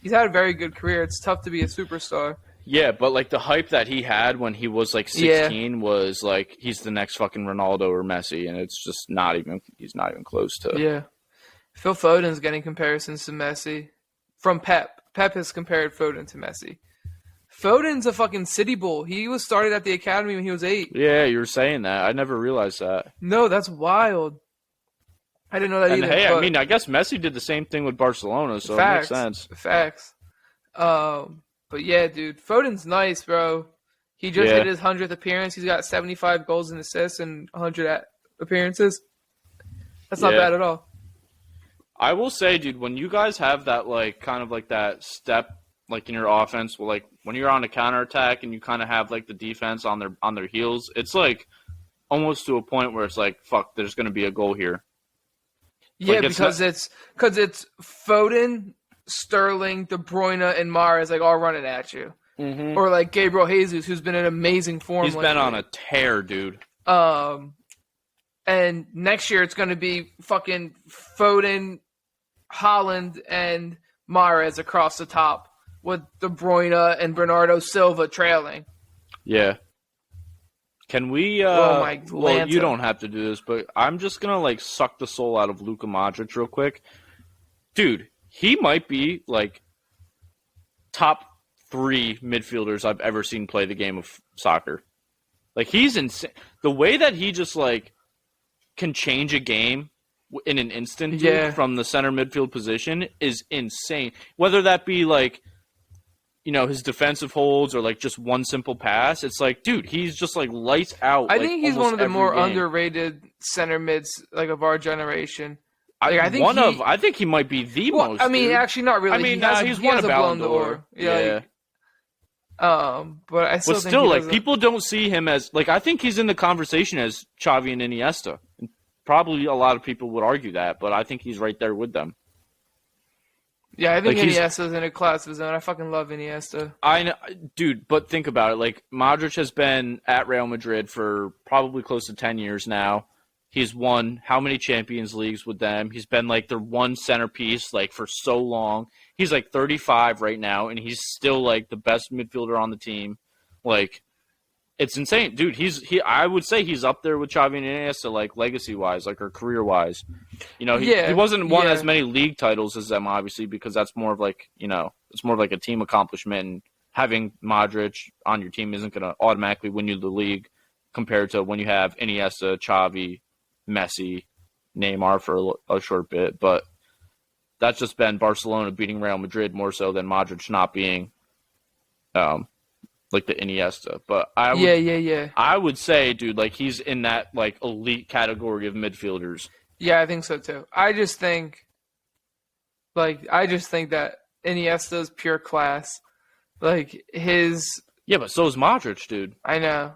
S1: had a very good career. It's tough to be a superstar.
S2: Yeah, but like the hype that he had when he was like 16 was like he's the next fucking Ronaldo or Messi, and it's just he's not even close to.
S1: Yeah, Phil Foden's getting comparisons to Messi from Pep. Pep has compared Foden to Messi. Foden's a fucking city bull. He was started at the academy when he was 8.
S2: Yeah, you were saying that. I never realized that.
S1: No, that's wild. I didn't know that
S2: And
S1: either.
S2: hey, I mean, I guess Messi did the same thing with Barcelona, so it makes sense.
S1: Facts. But yeah, dude, Foden's nice, bro. He just hit his 100th appearance. He's got 75 goals and assists and 100 appearances. That's not bad at all.
S2: I will say, dude, when you guys have that, like, kind of like that step, like, in your offense, well, like, when you're on a counterattack and you kind of have, like, the defense on their heels, it's, like, almost to a point where it's like, fuck, there's going to be a goal here.
S1: Yeah, like because it's Foden, Sterling, De Bruyne, and Mahrez, like, all running at you.
S2: Mm-hmm.
S1: Or, like, Gabriel Jesus, who's been in amazing form.
S2: He's been on a tear, dude.
S1: And next year it's going to be fucking Foden, Haaland, and Mahrez across the top with De Bruyne and Bernardo Silva trailing.
S2: Yeah. Can we, well, you don't have to do this, but I'm just going to, like, suck the soul out of Luka Modric real quick. Dude, he might be, like, top 3 midfielders I've ever seen play the game of soccer. Like, he's insane. The way that he just, like, can change a game in an instant from the center midfield position is insane. Whether that be, like, you know, his defensive holds or, like, just one simple pass, it's like, dude, he's just, like, lights out.
S1: I think he's one of the more underrated center mids, like, of our generation.
S2: Like, I think he might be the most.
S1: I mean,
S2: dude.
S1: actually, not really.
S2: I mean,
S1: he's
S2: won a Ballon
S1: d'Or.
S2: Yeah.
S1: But I still think
S2: like, people don't see him as, like, I think he's in the conversation as Xavi and Iniesta. And probably a lot of people would argue that, but I think he's right there with them.
S1: Yeah, I think, like, Iniesta's in a class of his own. I fucking love Iniesta.
S2: I know, dude, but think about it. Like, Modric has been at Real Madrid for probably close to 10 years now. He's won how many Champions Leagues with them? He's been, like, their one centerpiece, like, for so long. He's, like, 35 right now, and he's still, like, the best midfielder on the team. Like, it's insane. Dude, I would say he's up there with Xavi and Iniesta, like, legacy-wise, like, or career-wise. You know, he wasn't won as many league titles as them, obviously, because that's more of, like, you know, it's more of, like, a team accomplishment, and having Modric on your team isn't going to automatically win you the league compared to when you have Iniesta, Xavi, Messi, Neymar for a short bit, but that's just been Barcelona beating Real Madrid more so than Modric not being, like, the Iniesta. But I would say, dude, like, he's in that, like, elite category of midfielders. Yeah,
S1: I think so too. I just think that Iniesta's pure class, like his.
S2: Yeah, but so is Modric, dude.
S1: I know.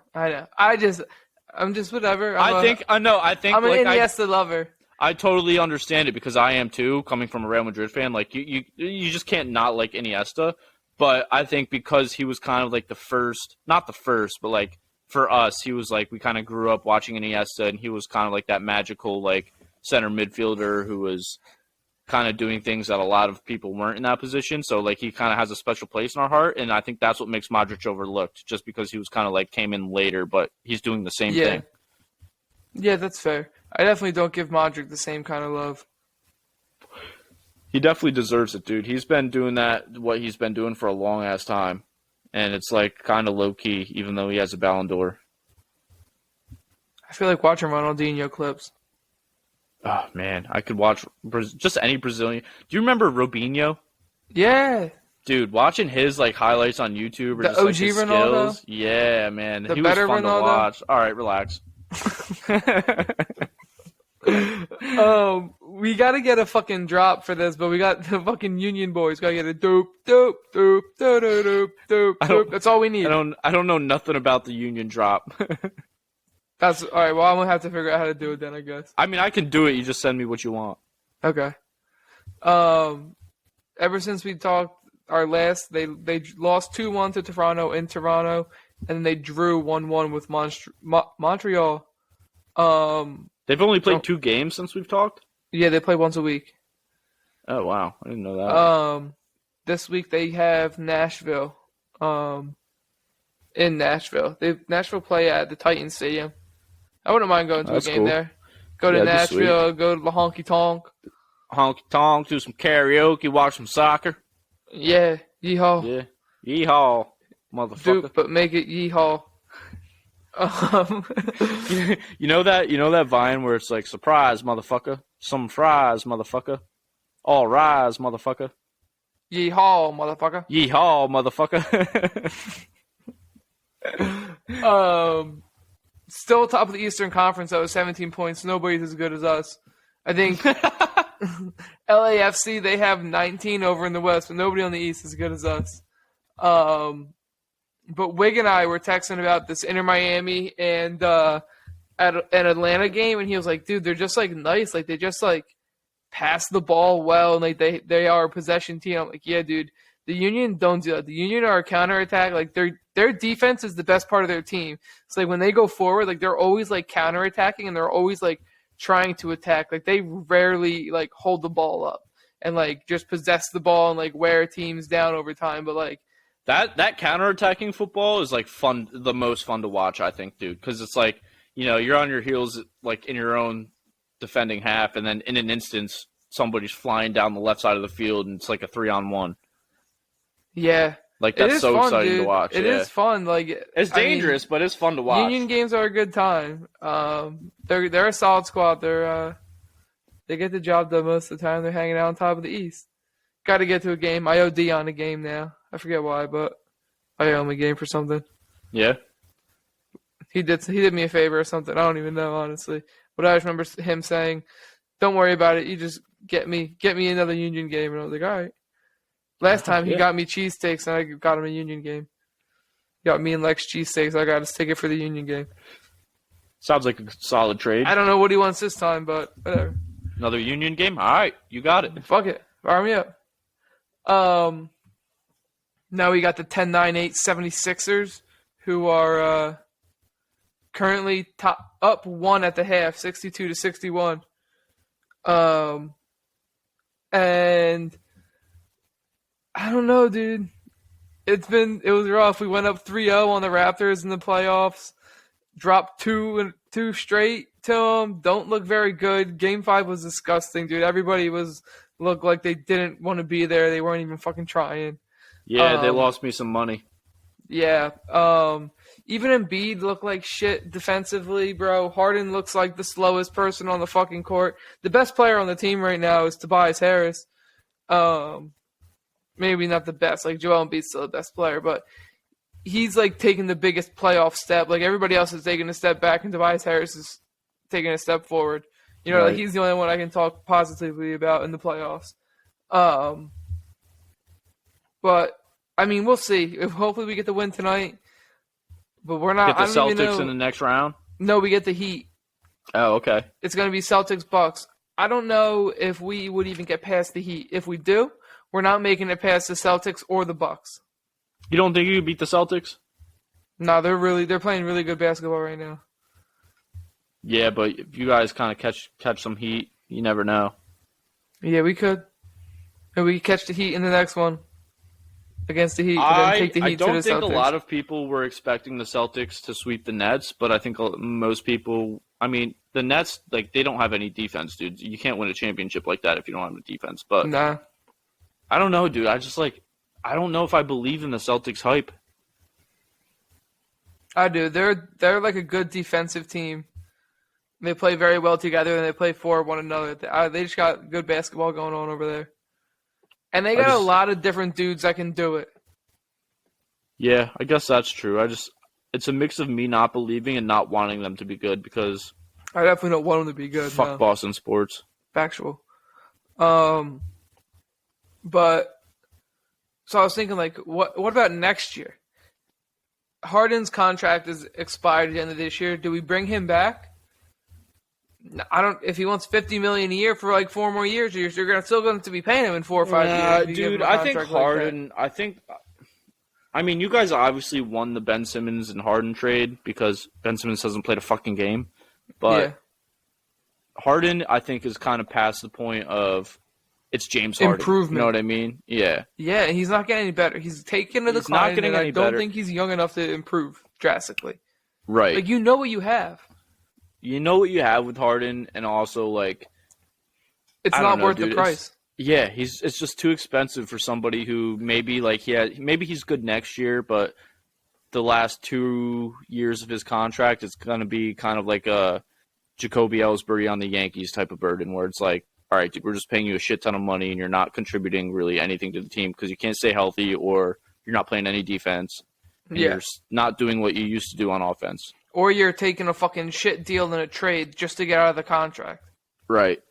S1: I'm just whatever.
S2: I think I'm an
S1: Iniesta lover.
S2: I totally understand it because I am too, coming from a Real Madrid fan. Like, you just can't not like Iniesta. But I think because he was kind of like the first, not the first, but like for us, he was like, we kind of grew up watching Iniesta, and he was kind of like that magical, like, center midfielder who was kind of doing things that a lot of people weren't in that position. So, like, he kind of has a special place in our heart, and I think that's what makes Modric overlooked, just because he was kind of like came in later, but he's doing the same thing.
S1: Yeah, that's fair. I definitely don't give Modric the same kind of love.
S2: He definitely deserves it, dude. He's been doing what he's been doing for a long-ass time, and it's, like, kind of low-key, even though he has a Ballon d'Or.
S1: I feel like watching Ronaldinho clips.
S2: Oh, man. I could watch just any Brazilian. Do you remember Robinho?
S1: Yeah.
S2: Dude, watching his, like, highlights on YouTube or
S1: the
S2: just,
S1: OG
S2: like, his
S1: Ronaldo?
S2: skills. Yeah, man.
S1: The
S2: he
S1: better
S2: was fun
S1: Ronaldo?
S2: to watch. All right, relax.
S1: We gotta get a fucking drop for this, but we got the fucking Union Boys. Gotta get a doop, doop, doop, doop, doop, doop, doop. That's all we need.
S2: I don't know nothing about the Union drop.
S1: That's all right. Well, I'm gonna have to figure out how to do it then, I guess.
S2: I mean, I can do it. You just send me what you want.
S1: Okay. Ever since we talked our last, they lost 2-1 to Toronto in Toronto, and then they drew 1-1 with Montreal.
S2: They've only played 2 games since we've talked?
S1: Yeah, they play once a week.
S2: Oh, wow. I didn't know that.
S1: This week they have Nashville. In Nashville. Nashville play at the Titans Stadium. I wouldn't mind going to a game there. Go to Nashville, go to the honky tonk.
S2: honky tonk, do some karaoke, watch some soccer.
S1: Yeah, yeehaw.
S2: Yeah, yeehaw, motherfucker.
S1: Duke, but make it yeehaw.
S2: You know that Vine where it's like, surprise, motherfucker, some fries, motherfucker, all rise, motherfucker,
S1: Yeehaw, motherfucker.
S2: yeehaw, motherfucker.
S1: Still top of the Eastern Conference. That was 17 points. Nobody's as good as us. I think LAFC, they have 19 over in the West, but nobody on the East is as good as us. But Wig and I were texting about this Inter Miami and at an Atlanta game, and he was like, dude, they're just like nice. Like they just like pass the ball well, and like they are a possession team. I'm like, yeah, dude. The Union don't do that. The Union are a counterattack. Like their defense is the best part of their team. It's like when they go forward, like they're always like counterattacking and they're always like trying to attack. Like they rarely like hold the ball up and like just possess the ball and like wear teams down over time. But like
S2: that counterattacking football is like fun, the most fun to watch, I think, dude. Because it's like, you know, you're on your heels like in your own defending half, and then in an instance, somebody's flying down the left side of the field, and it's like a 3-on-1.
S1: Yeah.
S2: Like, that's so
S1: fun,
S2: exciting
S1: dude.
S2: to watch.
S1: It is fun. Like
S2: it's dangerous, but it's fun to watch.
S1: Union games are a good time. They're a solid squad. They get the job done most of the time. They're hanging out on top of the East. Got to get to a game. I owe Dion a game now. I forget why, but I owe him a game for something.
S2: Yeah.
S1: He did me a favor or something. I don't even know, honestly. But I just remember him saying, "Don't worry about it. You just get me another Union game." And I was like, all right. Last time he got me cheesesteaks, and I got him a Union game. He got me and Lex cheesesteaks. I got his ticket for the Union game.
S2: Sounds like a solid trade.
S1: I don't know what he wants this time, but whatever.
S2: Another Union game? All right, you got it.
S1: Fuck it. Fire me up. Now we got the 10-9-8 76ers, who are currently up 1 at the half, 62-61. And I don't know, dude. It was rough. We went up 3-0 on the Raptors in the playoffs. Dropped two straight to them. Don't look very good. Game 5 was disgusting, dude. Everybody looked like they didn't want to be there. They weren't even fucking trying.
S2: Yeah, they lost me some money.
S1: Yeah. Even Embiid looked like shit defensively, bro. Harden looks like the slowest person on the fucking court. The best player on the team right now is Tobias Harris. Maybe not the best. Like, Joel Embiid's still the best player, but he's, like, taking the biggest playoff step. Like, everybody else is taking a step back, and Tobias Harris is taking a step forward. You know,
S2: right.
S1: Like, he's the only one I can talk positively about in the playoffs. But, I mean, we'll see. Hopefully we get the win tonight. But we're not.
S2: Get the
S1: I don't even
S2: Celtics
S1: know.
S2: in the next round?
S1: No, we get the Heat.
S2: Oh, okay.
S1: It's going to be Celtics-Bucks. I don't know if we would even get past the Heat. If we do, we're not making it past the Celtics or the Bucks.
S2: You don't think you could beat the Celtics?
S1: No, they're playing really good basketball right now.
S2: Yeah, but if you guys kind of catch some heat, you never know.
S1: Yeah, we could. And we catch the Heat in the next one against the Heat, and then take the Heat to the Celtics.
S2: I don't think a lot of people were expecting the Celtics to sweep the Nets, but I think most people. I mean, the Nets, like, they don't have any defense, dude. You can't win a championship like that if you don't have a defense. But
S1: Nah.
S2: I don't know, dude. I don't know if I believe in the Celtics hype.
S1: I do. They're like a good defensive team. They play very well together, and they play for one another. They just got good basketball going on over there. And they got a lot of different dudes that can do it.
S2: Yeah, I guess that's true. It's a mix of me not believing and not wanting them to be good because
S1: I definitely don't want them to be good.
S2: fuck
S1: no.
S2: Boston sports.
S1: Factual. But so I was thinking, like, what about next year? Harden's contract is expired at the end of this year. Do we bring him back? I don't. If he wants $50 million a year for like 4 more years, you're still going to be paying him in 4 or 5 years.
S2: Dude, I think Harden. I mean, you guys obviously won the Ben Simmons and Harden trade because Ben Simmons hasn't played a fucking game. But
S1: yeah.
S2: Harden, I think, is kind of past the point of it's James Harden.
S1: Improvement.
S2: You know what I mean? Yeah.
S1: Yeah, and he's not getting any better. He's taking a decline.
S2: Not getting
S1: and
S2: any
S1: I don't
S2: better.
S1: think he's young enough to improve drastically.
S2: Right.
S1: Like, you know what you have.
S2: You know what you have with Harden, and also, like,
S1: It's
S2: I don't
S1: not
S2: know,
S1: worth
S2: dude.
S1: the price.
S2: It's just too expensive for somebody who maybe maybe he's good next year, but the last 2 years of his contract is going to be kind of like a Jacoby Ellsbury on the Yankees type of burden, where it's like, all right, dude, we're just paying you a shit ton of money and you're not contributing really anything to the team because you can't stay healthy or you're not playing any defense and you're not doing what you used to do on offense.
S1: Or you're taking a fucking shit deal in a trade just to get out of the contract.
S2: Right.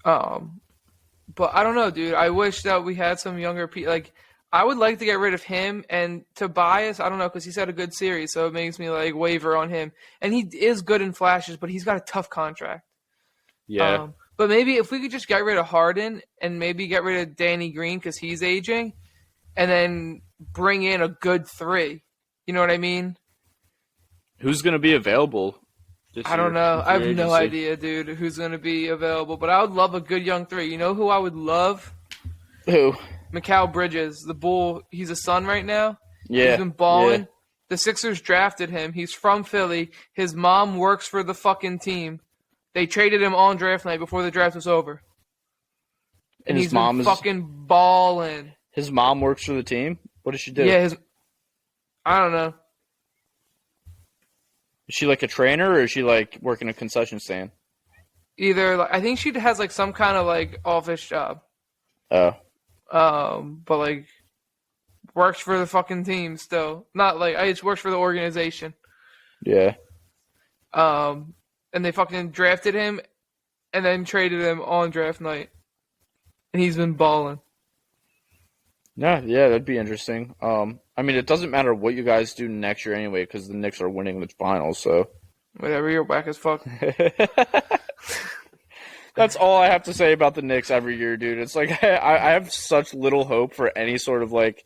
S1: But I don't know, dude. I wish that we had some younger people. Like, I would like to get rid of him and Tobias. I don't know, because he's had a good series, so it makes me like waver on him. And he is good in flashes, but he's got a tough contract.
S2: Yeah.
S1: But maybe if we could just get rid of Harden and maybe get rid of Danny Green because he's aging, and then bring in a good 3. You know what I mean?
S2: Who's going to be available this
S1: I don't
S2: year
S1: know.
S2: in
S1: I have
S2: free
S1: no
S2: agency?
S1: idea, dude, who's going to be available. But I would love a good young 3. You know who I would love?
S2: Who?
S1: Mikal Bridges, the Bull. He's a Sun right now.
S2: Yeah.
S1: He's been balling.
S2: Yeah.
S1: The Sixers drafted him. He's from Philly. His mom works for the fucking team. They traded him on draft night before the draft was over. And
S2: his
S1: he's
S2: mom
S1: been
S2: is
S1: fucking balling.
S2: His mom works for the team? What does she do?
S1: Yeah, I don't know.
S2: Is she like a trainer or is she like working a concession stand?
S1: Either I think she has like some kind of like office job.
S2: Oh.
S1: But like works for the fucking team still. Not like I just works for the organization.
S2: Yeah.
S1: And they fucking drafted him and then traded him on draft night. And he's been balling.
S2: Yeah, that'd be interesting. I mean, it doesn't matter what you guys do next year anyway, because the Knicks are winning the finals. So
S1: Whatever, you're whack as fuck.
S2: that's all I have to say about the Knicks every year, dude. It's like I have such little hope for any sort of like.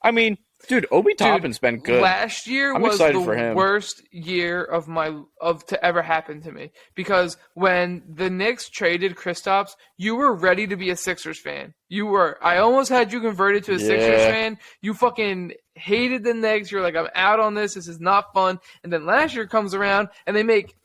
S2: I mean, dude, Obi Toppin's been good.
S1: Last year
S2: I'm
S1: was
S2: excited
S1: the
S2: for him.
S1: worst year of to ever happen to me because when the Knicks traded Kristaps, you were ready to be a Sixers fan. You were. I almost had you converted to a Sixers fan. You fucking hated the Knicks. You're like, I'm out on this. This is not fun. And then last year comes around and they make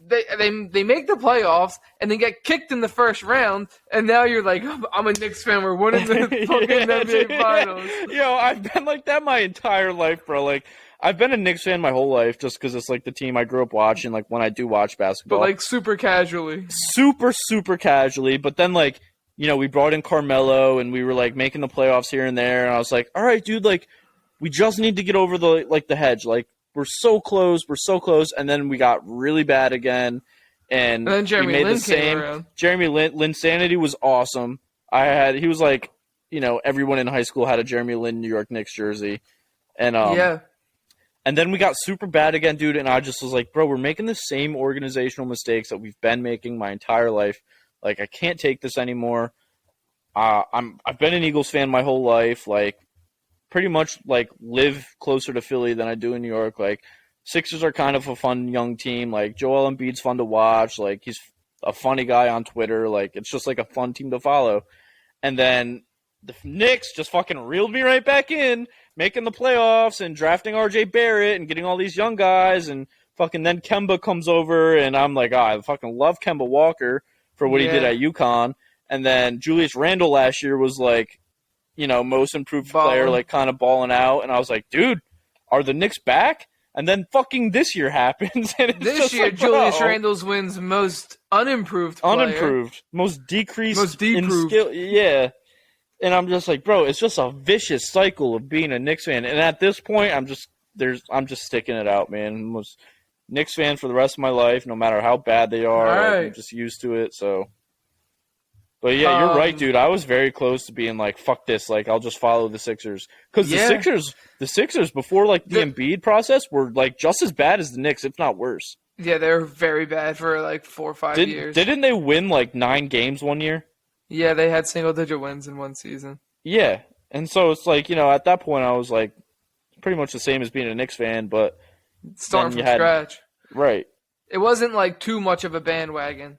S1: the playoffs and then get kicked in the first round, and now you're like, I'm a Knicks fan. We're winning the fucking NBA Finals.
S2: Yo, I've been like that my entire life, bro. Like, I've been a Knicks fan my whole life just because it's like the team I grew up watching, like when I do watch basketball.
S1: But like super casually.
S2: Super, super casually. But then like, you know, we brought in Carmelo and we were like making the playoffs here and there, and I was like, all right, dude, like, we just need to get over the hedge. Like, we're so close, and then we got really bad again, and
S1: then Jeremy
S2: we made
S1: Lin
S2: the same.
S1: came around.
S2: Jeremy Linsanity was awesome. He was like, you know, everyone in high school had a Jeremy Lin New York Knicks jersey, and and then we got super bad again, dude. And I just was like, bro, we're making the same organizational mistakes that we've been making my entire life. Like, I can't take this anymore. I've been an Eagles fan my whole life, like. Pretty much like live closer to Philly than I do in New York. Like, Sixers are kind of a fun young team. Like, Joel Embiid's fun to watch. Like, he's a funny guy on Twitter. Like, it's just like a fun team to follow. And then the Knicks just fucking reeled me right back in, making the playoffs and drafting RJ Barrett and getting all these young guys. And fucking then Kemba comes over and I'm like, I fucking love Kemba Walker for what he did at UConn. And then Julius Randle last year was like, you know, most improved player, like kind of balling out. And I was like, dude, are the Knicks back? And then fucking this year happens. And it's
S1: this year,
S2: like,
S1: Julius Randle's wins most unimproved player.
S2: Most decreased.
S1: Most deproved.
S2: In skill. Yeah. And I'm just like, bro, it's just a vicious cycle of being a Knicks fan. And at this point, I'm just sticking it out, man. I'm a Knicks fan for the rest of my life, no matter how bad they are.
S1: Right.
S2: Like, I'm just used to it, so. But yeah, you're right, dude. I was very close to being like, "Fuck this!" Like, I'll just follow the Sixers because the Sixers before like the Embiid process were like just as bad as the Knicks, if not worse.
S1: Yeah, they were very bad for like 4 or 5 years.
S2: Didn't they win like 9 games one year?
S1: Yeah, they had single-digit wins in one season.
S2: Yeah, and so it's like, you know, at that point I was like, pretty much the same as being a Knicks fan, but
S1: starting from scratch.
S2: Right.
S1: It wasn't like too much of a bandwagon.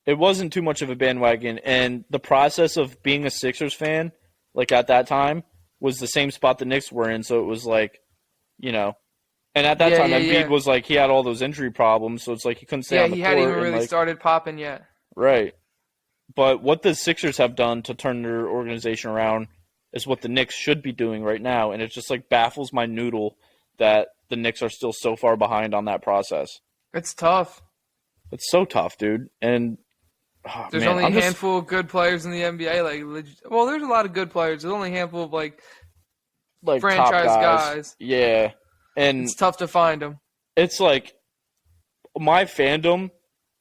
S2: It wasn't too much of a bandwagon, and the process of being a Sixers fan, like at that time, was the same spot the Knicks were in. So it was like, you know, and at that time, Embiid was like, he had all those injury problems, so it's like he couldn't stay on the court.
S1: Yeah, he hadn't even really started popping yet.
S2: Right. But what the Sixers have done to turn their organization around is what the Knicks should be doing right now, and it just like baffles my noodle that the Knicks are still so far behind on that process.
S1: It's tough.
S2: It's so tough, dude. And
S1: There's
S2: man,
S1: only a handful of good players in the NBA. Well, there's a lot of good players. There's only a handful of like franchise
S2: top
S1: guys.
S2: Yeah, and
S1: It's tough to find them.
S2: it's like my fandom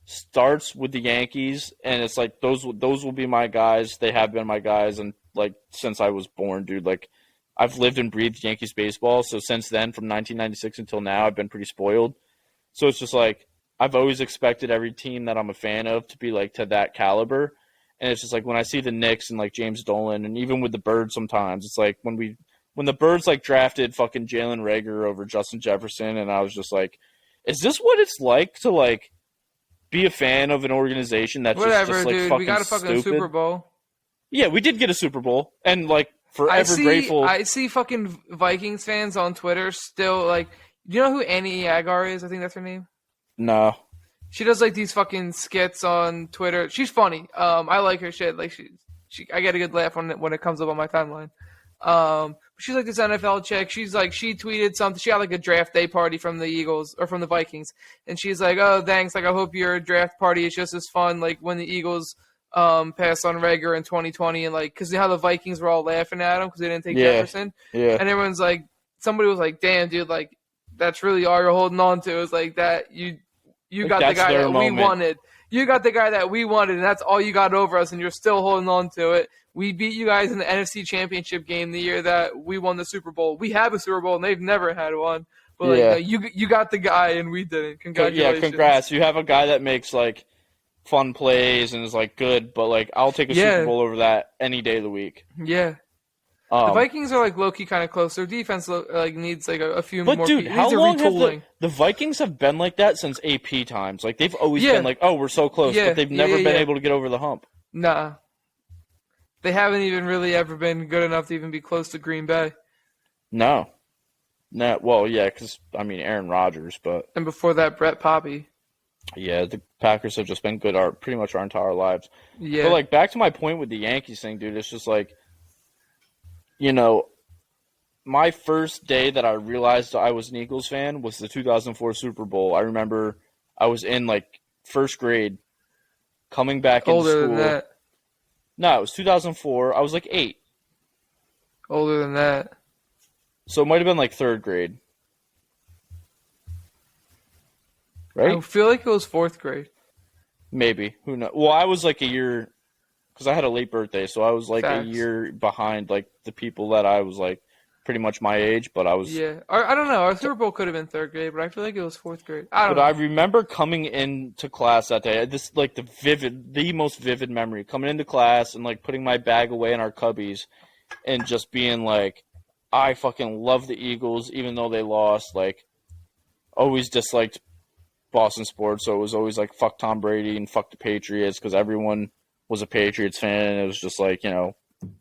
S2: starts with the Yankees, and it's like those will be my guys. They have been my guys, and like since I was born, dude. Like I've lived and breathed Yankees baseball. So since then, from 1996 until now, I've been pretty spoiled. So it's just like I've always expected every team that I'm a fan of to be like to that caliber. And it's just like when I see the Knicks and like James Dolan, and even with the Birds sometimes, it's like when the Birds like drafted fucking Jalen Reagor over Justin Jefferson, and I was just like, is this what it's like to like be a fan of an organization that's just like
S1: dude.
S2: fucking
S1: We got a fucking
S2: stupid?
S1: Super Bowl.
S2: Yeah, we did get a Super Bowl, and like forever grateful.
S1: I see fucking Vikings fans on Twitter still like. Do you know who Annie Agar is? I think that's her name.
S2: No.
S1: She does like these fucking skits on Twitter. She's funny. I like her shit. Like I get a good laugh when it comes up on my timeline. She's like this NFL chick. She's like she tweeted something. She had like a draft day party from the Eagles or from the Vikings, and she's like, "Oh, thanks. Like I hope your draft party is just as fun like when the Eagles passed on Rager in 2020 and like because you know how the Vikings were all laughing at him because they didn't take Jefferson.
S2: Yeah.
S1: And everyone's like, somebody was like, "Damn, dude, like." That's really all you're holding on to is like that you got the guy that we wanted. You got the guy that we wanted, and that's all you got over us, and you're still holding on to it. We beat you guys in the NFC Championship game the year that we won the Super Bowl. We have a Super Bowl, and they've never had one. But like you got the guy, and we didn't. Congratulations.
S2: Yeah, congrats. You have a guy that makes like fun plays and is like good, but like I'll take a Super Bowl over that any day of the week.
S1: Yeah. The Vikings are like low-key kind of close. Their defense like needs like a few more.
S2: But dude, how long have the Vikings have been like that since AP times? Like they've always been like, oh, we're so close, but they've never been able to get over the hump.
S1: Nah, they haven't even really ever been good enough to even be close to Green Bay.
S2: No. Well, yeah, because I mean Aaron Rodgers, but
S1: and before that, Brett Poppy.
S2: Yeah, the Packers have just been good pretty much our entire lives.
S1: Yeah,
S2: but like back to my point with the Yankees thing, dude. It's just like. You know, my first day that I realized I was an Eagles fan was the 2004 Super Bowl. I remember I was in, like, first grade, coming back into school.
S1: Older than that.
S2: No, it was 2004. I was, like, 8.
S1: Older than that.
S2: So it might have been, like, third grade. Right?
S1: I feel like it was fourth grade.
S2: Maybe. Who knows? Well, I was, like, a year... Because I had a late birthday, so I was, like, a year behind, like, the people that I was, like, pretty much my age, but I was...
S1: Yeah. I don't know. Our Super Bowl could have been third grade, but I feel like it was fourth grade. I don't know.
S2: I remember coming into class that day. This is, like, the most vivid memory. Coming into class and, like, putting my bag away in our cubbies and just being, like, I fucking love the Eagles, even though they lost. Like, always disliked Boston sports, so it was always, like, fuck Tom Brady and fuck the Patriots because everyone... was a Patriots fan, and it was just like, you know,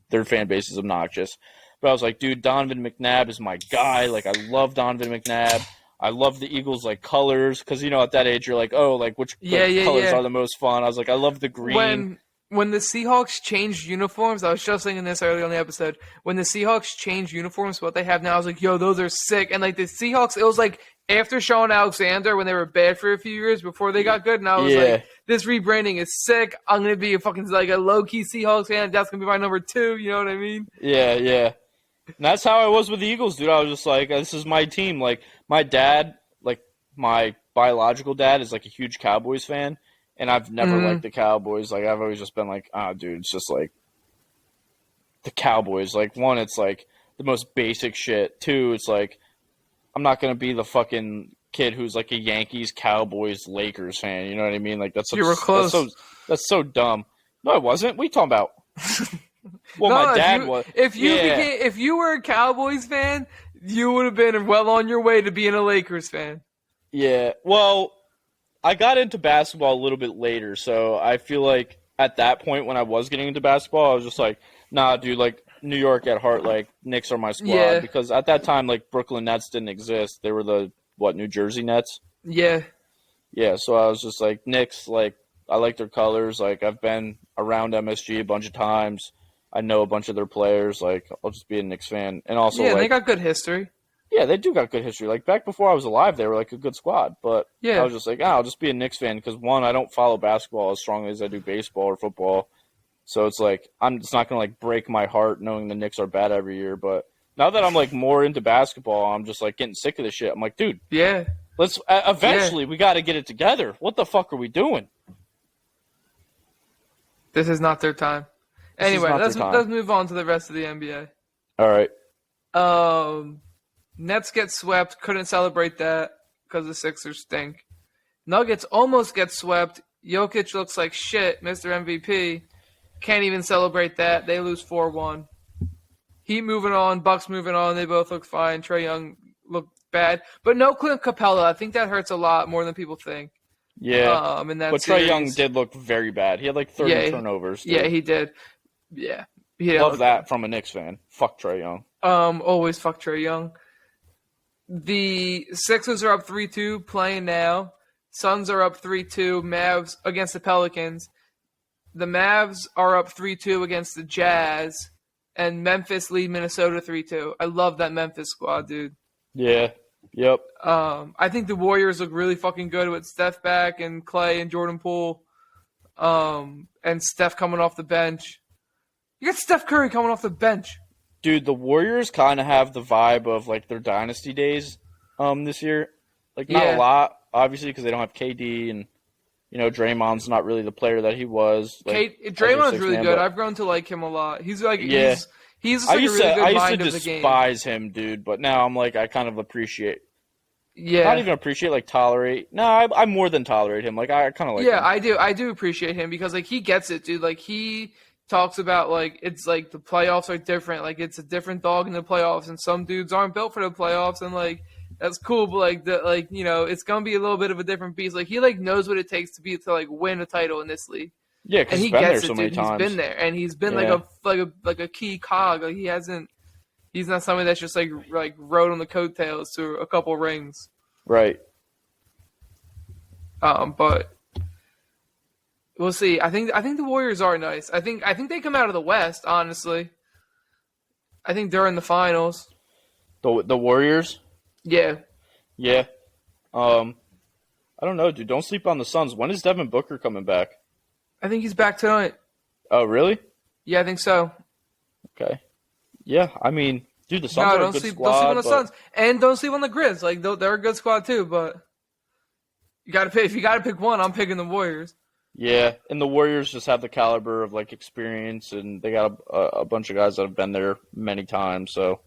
S2: their fan base is obnoxious. But I was like, dude, Donovan McNabb is my guy. Like, I love Donovan McNabb. I love the Eagles, like, colors. Because, you know, at that age, you're like, oh, like, which colors are the most fun? I was like, I love the green.
S1: When the Seahawks changed uniforms, I was just thinking this earlier on the episode. When the Seahawks changed uniforms, what they have now, I was like, yo, those are sick. And, like, the Seahawks, it was like after Sean Alexander when they were bad for a few years before they got good. And I was like, this rebranding is sick. I'm going to be like a low-key Seahawks fan. That's going to be my number 2. You know what I mean?
S2: Yeah. And that's how I was with the Eagles, dude. I was just like, this is my team. Like, my dad, like, my biological dad is, like, a huge Cowboys fan. And I've never liked the Cowboys. Like, I've always just been like, dude, it's just like the Cowboys. Like, one, it's like the most basic shit. Two, it's like I'm not going to be the fucking kid who's like a Yankees, Cowboys, Lakers fan. You know what I mean? Like,
S1: you were close.
S2: That's so dumb. No, I wasn't. What are you talking about? Well, no, my dad was.
S1: If you were a Cowboys fan, you would have been well on your way to being a Lakers fan.
S2: Yeah. Well, I got into basketball a little bit later, so I feel like at that point when I was getting into basketball, I was just like, nah, dude, like, New York at heart, like, Knicks are my squad. Yeah. Because at that time, like, Brooklyn Nets didn't exist. They were the, New Jersey Nets?
S1: Yeah.
S2: Yeah, so I was just like, Knicks, like, I like their colors. Like, I've been around MSG a bunch of times. I know a bunch of their players. Like, I'll just be a Knicks fan. And also,
S1: Yeah,
S2: like,
S1: they got good history.
S2: yeah, they do got good history. Like, back before I was alive, they were, like, a good squad. But
S1: Yeah.
S2: I was just like, I'll just be a Knicks fan because, one, I don't follow basketball as strongly as I do baseball or football. So it's like, it's not going to, like, break my heart knowing the Knicks are bad every year. But now that I'm, like, more into basketball, I'm just, like, getting sick of this shit. I'm like, dude,
S1: Yeah.
S2: let's eventually we got to get it together. What the fuck are we doing?
S1: This is not their time. Anyway, let's move on to the rest of the NBA.
S2: All right.
S1: Nets get swept. Couldn't celebrate that because the Sixers stink. Nuggets almost get swept. Jokic looks like shit. Mr. MVP. Can't even celebrate that. They lose 4-1. Heat moving on. Bucks moving on. They both look fine. Trae Young looked bad. But no Clint Capella. I think that hurts a lot more than people think.
S2: Yeah.
S1: In that
S2: but
S1: series.
S2: Trae Young did look very bad. He had like 30 turnovers. Dude.
S1: Yeah, he did. Yeah.
S2: Love that from a Knicks fan. Fuck Trae Young.
S1: Always fuck Trae Young. The Sixers are up 3-2 playing now. Suns are up 3-2. Mavs against the Pelicans. The Mavs are up 3-2 against the Jazz. And Memphis lead Minnesota 3-2. I love that Memphis squad, dude.
S2: Yeah. Yep.
S1: I think the Warriors look really fucking good with Steph back and Clay and Jordan Poole. And Steph coming off the bench. You got Steph Curry coming off the bench.
S2: Dude, the Warriors kind of have the vibe of like their dynasty days this year. Like not a lot, obviously, because they don't have KD and Draymond's not really the player that he was. Like,
S1: Draymond's really good. I've grown to like him a lot. He's like he's just like a really good mind of the game.
S2: I used to despise him, dude, but now I'm like I kind of appreciate.
S1: Yeah.
S2: Not even appreciate, like tolerate. No, I more than tolerate him. Like I kind of like.
S1: Yeah,
S2: him.
S1: I do appreciate him because like he gets it, dude. Like he talks about like it's like the playoffs are different. Like it's a different dog in the playoffs, and some dudes aren't built for the playoffs, and like that's cool. But like it's gonna be a little bit of a different beast. Like he like knows what it takes to like win a title in this league.
S2: Yeah, because
S1: he
S2: been
S1: gets
S2: there so
S1: it,
S2: many
S1: dude.
S2: times.
S1: He's been there, and he's been like a key cog. Like he hasn't. He's not somebody that's just like rode on the coattails to a couple rings.
S2: Right.
S1: But we'll see. I think the Warriors are nice. I think they come out of the West, honestly. I think they're in the finals.
S2: The Warriors?
S1: Yeah.
S2: Yeah. I don't know, dude. Don't sleep on the Suns. When is Devin Booker coming back?
S1: I think he's back tonight.
S2: Oh, really?
S1: Yeah, I think so.
S2: Okay. Yeah, I mean, dude, the Suns are a good squad.
S1: Don't sleep on the Suns. And don't sleep on the Grizz. Like, they're a good squad, too, but you gotta pick. If you got to pick one, I'm picking the Warriors.
S2: Yeah, and the Warriors just have the caliber of, like, experience, and they got a bunch of guys that have been there many times, so.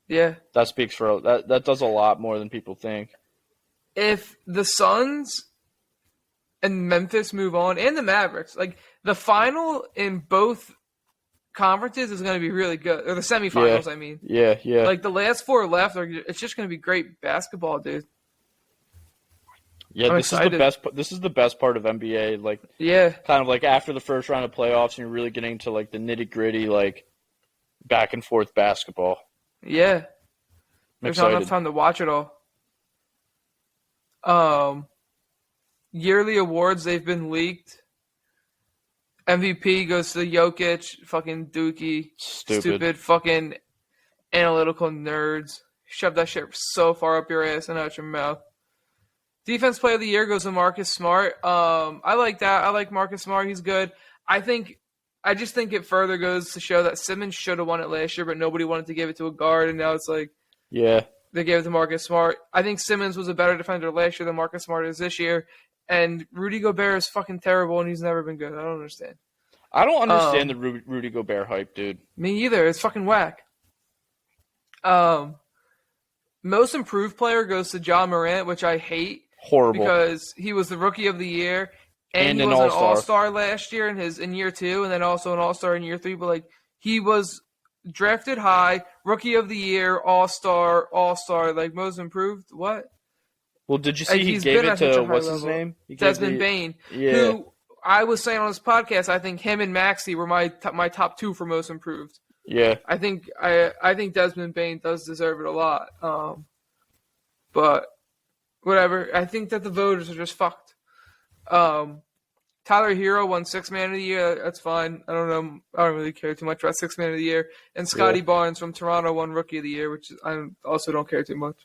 S1: Yeah.
S2: That speaks for – that does a lot more than people think.
S1: If the Suns and Memphis move on, and the Mavericks, like, the final in both conferences is going to be really good. Or the semifinals, I mean.
S2: Yeah.
S1: Like, the last four left, it's just going to be great basketball, dude.
S2: Yeah, this is the best part of NBA. Like,
S1: yeah,
S2: kind of like after the first round of playoffs, and you're really getting to like the nitty gritty, like back and forth basketball.
S1: Yeah, there's not enough time to watch it all. Yearly awards, they've been leaked. MVP goes to Jokic, fucking Dookie, stupid fucking analytical nerds. Shove that shit so far up your ass and out your mouth. Defense Player of the Year goes to Marcus Smart. I like that. I like Marcus Smart. He's good. I just think it further goes to show that Simmons should have won it last year, but nobody wanted to give it to a guard, and now it's like they gave it to Marcus Smart. I think Simmons was a better defender last year than Marcus Smart is this year, and Rudy Gobert is fucking terrible, and he's never been good. I don't understand.
S2: I don't understand the Rudy Gobert hype, dude.
S1: Me either. It's fucking whack. Most improved player goes to Ja Morant, which I hate.
S2: Horrible.
S1: Because he was the Rookie of the Year, and he was an All-Star last year in year 2, and then also an All-Star in year 3. But like he was drafted high, Rookie of the Year, All-Star, like most improved. What?
S2: Well, did you see he gave it to what's his name?
S1: Desmond Bane.
S2: Yeah.
S1: Who I was saying on this podcast, I think him and Maxey were my top 2 for most improved.
S2: Yeah.
S1: I think Desmond Bane does deserve it a lot. But whatever. I think that the voters are just fucked. Tyler Hero won Sixth Man of the Year. That's fine. I don't know. I don't really care too much about Sixth Man of the Year. And Scotty Barnes from Toronto won Rookie of the Year, which I also don't care too much.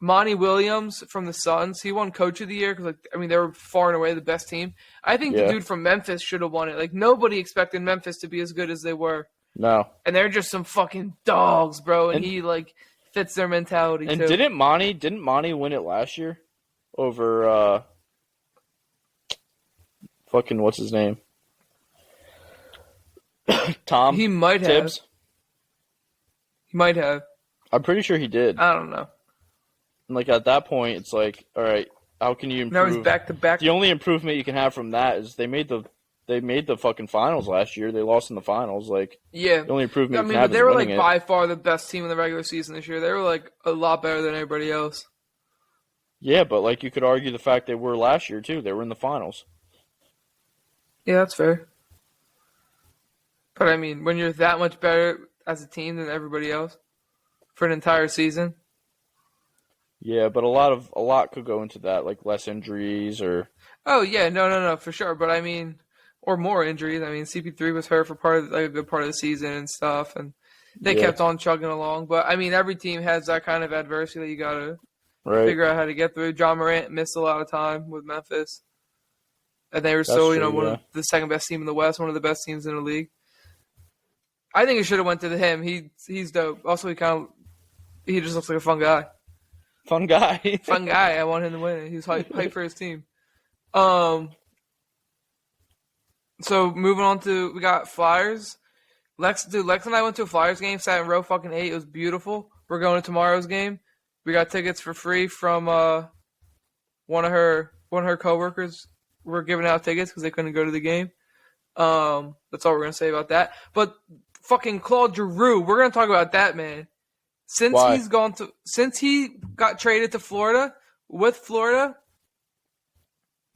S1: Monty Williams from the Suns, he won Coach of the Year because, they were far and away the best team. I think the dude from Memphis should have won it. Like, nobody expected Memphis to be as good as they were.
S2: No.
S1: And they're just some fucking dogs, bro. And he, fits their mentality,
S2: and
S1: too.
S2: Didn't Monty win it last year? Over, fucking, what's his name? Tom
S1: He might have.
S2: Tibbs?
S1: He might have.
S2: I'm pretty sure he did.
S1: I don't know.
S2: Like, at that point, it's like, all right, how can you improve?
S1: Now he's back-to-back.
S2: The only improvement you can have from that is they made the fucking finals last year. They lost in the finals. Like,
S1: yeah.
S2: The only improvement you can
S1: but
S2: have
S1: they
S2: is
S1: were,
S2: winning it.
S1: by far the best team in the regular season this year. They were, a lot better than everybody else.
S2: Yeah, but, you could argue the fact they were last year, too. They were in the finals.
S1: Yeah, that's fair. But, when you're that much better as a team than everybody else for an entire season.
S2: Yeah, but a lot could go into that, like less injuries or.
S1: Oh yeah, no, for sure. But or more injuries. CP3 was hurt for a good part of the season and stuff, and they kept on chugging along. But every team has that kind of adversity that you gotta figure out how to get through. John Morant missed a lot of time with Memphis, and they were still one of the second best team in the West, one of the best teams in the league. I think it should have went to him. He's dope. Also, he just looks like a fun guy.
S2: Fun guy.
S1: Fun guy. I want him to win. He's hyped for his team. So moving on to, we got Flyers. Lex and I went to a Flyers game, sat in row fucking 8. It was beautiful. We're going to tomorrow's game. We got tickets for free from one of her coworkers. We're giving out tickets because they couldn't go to the game. That's all we're gonna say about that. But fucking Claude Giroux, we're gonna talk about that man. Since he got traded to Florida, with Florida,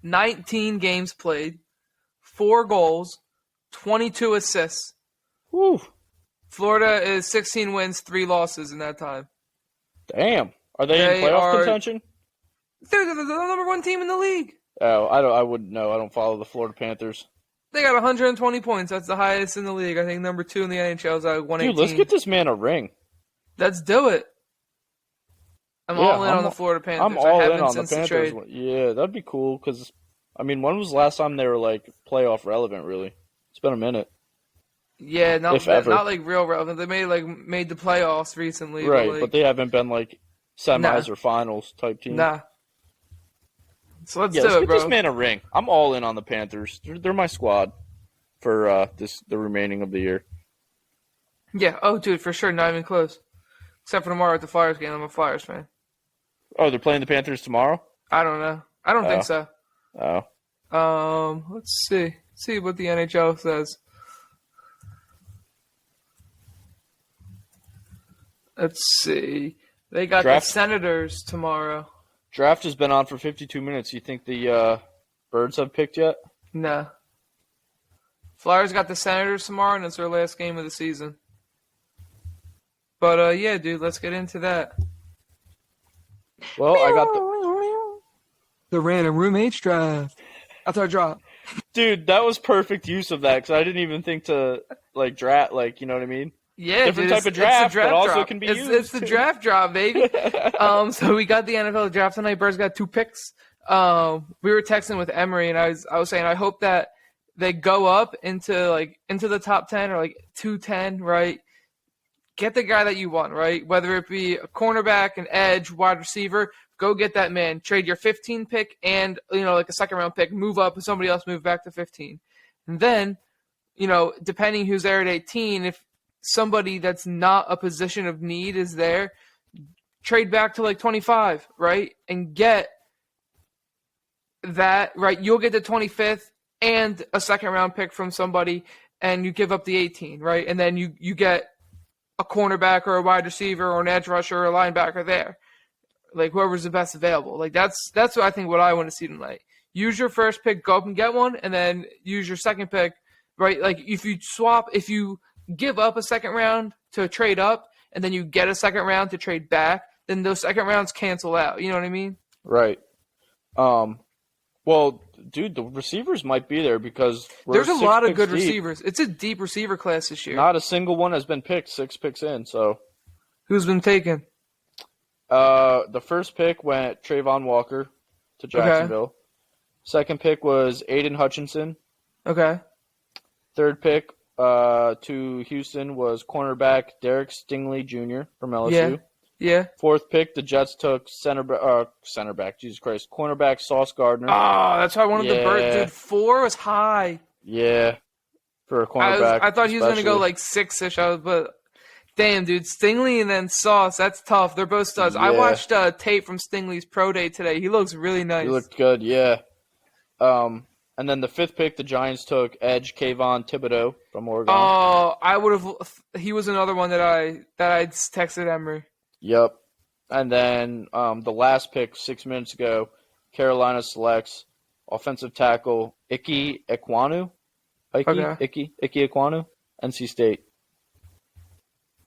S1: 19 games played, 4 goals, 22 assists.
S2: Woo.
S1: Florida is 16 wins, 3 losses in that time.
S2: Damn. Are they in playoff contention?
S1: They're the number 1 team in the league.
S2: Oh, I wouldn't know. I don't follow the Florida Panthers.
S1: They got 120 points. That's the highest in the league. I think number 2 in the NHL is 118.
S2: Dude, let's get this man a ring.
S1: Let's do it. I'm all in on the Florida Panthers.
S2: I'm all in on the Panthers. Yeah, that'd be cool because, when was the last time they were, playoff relevant, really? It's been a minute.
S1: Yeah, not real relevant. They made the playoffs recently.
S2: Right, but they haven't been, semis or finals type team.
S1: Nah. So let's
S2: get
S1: bro.
S2: This man a ring. I'm all in on the Panthers. They're my squad for the remaining of the year.
S1: Yeah. Oh, dude, for sure. Not even close. Except for tomorrow at the Flyers game. I'm a Flyers fan.
S2: Oh, they're playing the Panthers tomorrow?
S1: I don't know. I don't think so.
S2: Oh.
S1: Let's see. See what the NHL says. Let's see. They got the Senators tomorrow.
S2: Draft has been on for 52 minutes. You think the Birds have picked yet?
S1: No. Flyers got the Senators tomorrow, and it's their last game of the season. But, yeah, dude, let's get into that.
S2: Well, I got
S1: the random roommates draft. That's our drop.
S2: Dude, that was perfect use of that because I didn't even think to, draft, you know what I mean?
S1: Yeah,
S2: different type of draft, but also can be used.
S1: It's the draft drop, baby. So we got the NFL draft tonight. Birds got 2 picks. We were texting with Emery, and I was saying I hope that they go up into the top 10 or 210, right? Get the guy that you want, right? Whether it be a cornerback, an edge, wide receiver, go get that man. Trade your 15 pick and a second round pick. Move up, and somebody else move back to 15, and then depending who's there at 18, if somebody that's not a position of need is there, trade back to 25, right? And get that, right? You'll get the 25th and a second round pick from somebody, and you give up the 18, right? And then you get a cornerback or a wide receiver or an edge rusher or a linebacker there. Whoever's the best available. That's what I think what I want to see tonight. Use your first pick, go up and get one, and then use your second pick, right? If you give up a second round to trade up, and then you get a second round to trade back, then those second rounds cancel out. You know what I mean?
S2: Right. Well, dude, the receivers might be there because
S1: There's a lot of good
S2: deep.
S1: receivers. It's a deep receiver class this year.
S2: Not a single one has been picked 6 picks in. So
S1: Who's been taken?
S2: the first pick went Trayvon Walker to Jacksonville. Okay. Second pick was Aiden Hutchinson.
S1: Okay.
S2: Third pick to Houston was cornerback Derek Stingley Jr. from LSU.
S1: Yeah.
S2: Fourth pick, the Jets took cornerback Sauce Gardner.
S1: Oh, that's why I wanted the bird. Dude, 4 was high.
S2: Yeah, for a cornerback.
S1: I thought he was going to go like 6-ish, but damn, dude, Stingley and then Sauce, that's tough. They're both studs.
S2: Yeah.
S1: I watched tape from Stingley's pro day today. He looks really nice.
S2: He looked good, yeah. And then the fifth pick, the Giants took edge Kayvon Thibodeau from Oregon.
S1: Oh, I would have. He was another one that I texted Emery.
S2: Yep. And then the last pick 6 minutes ago, Carolina selects offensive tackle Ike Ekwonu. Ike Ekwonu, NC State.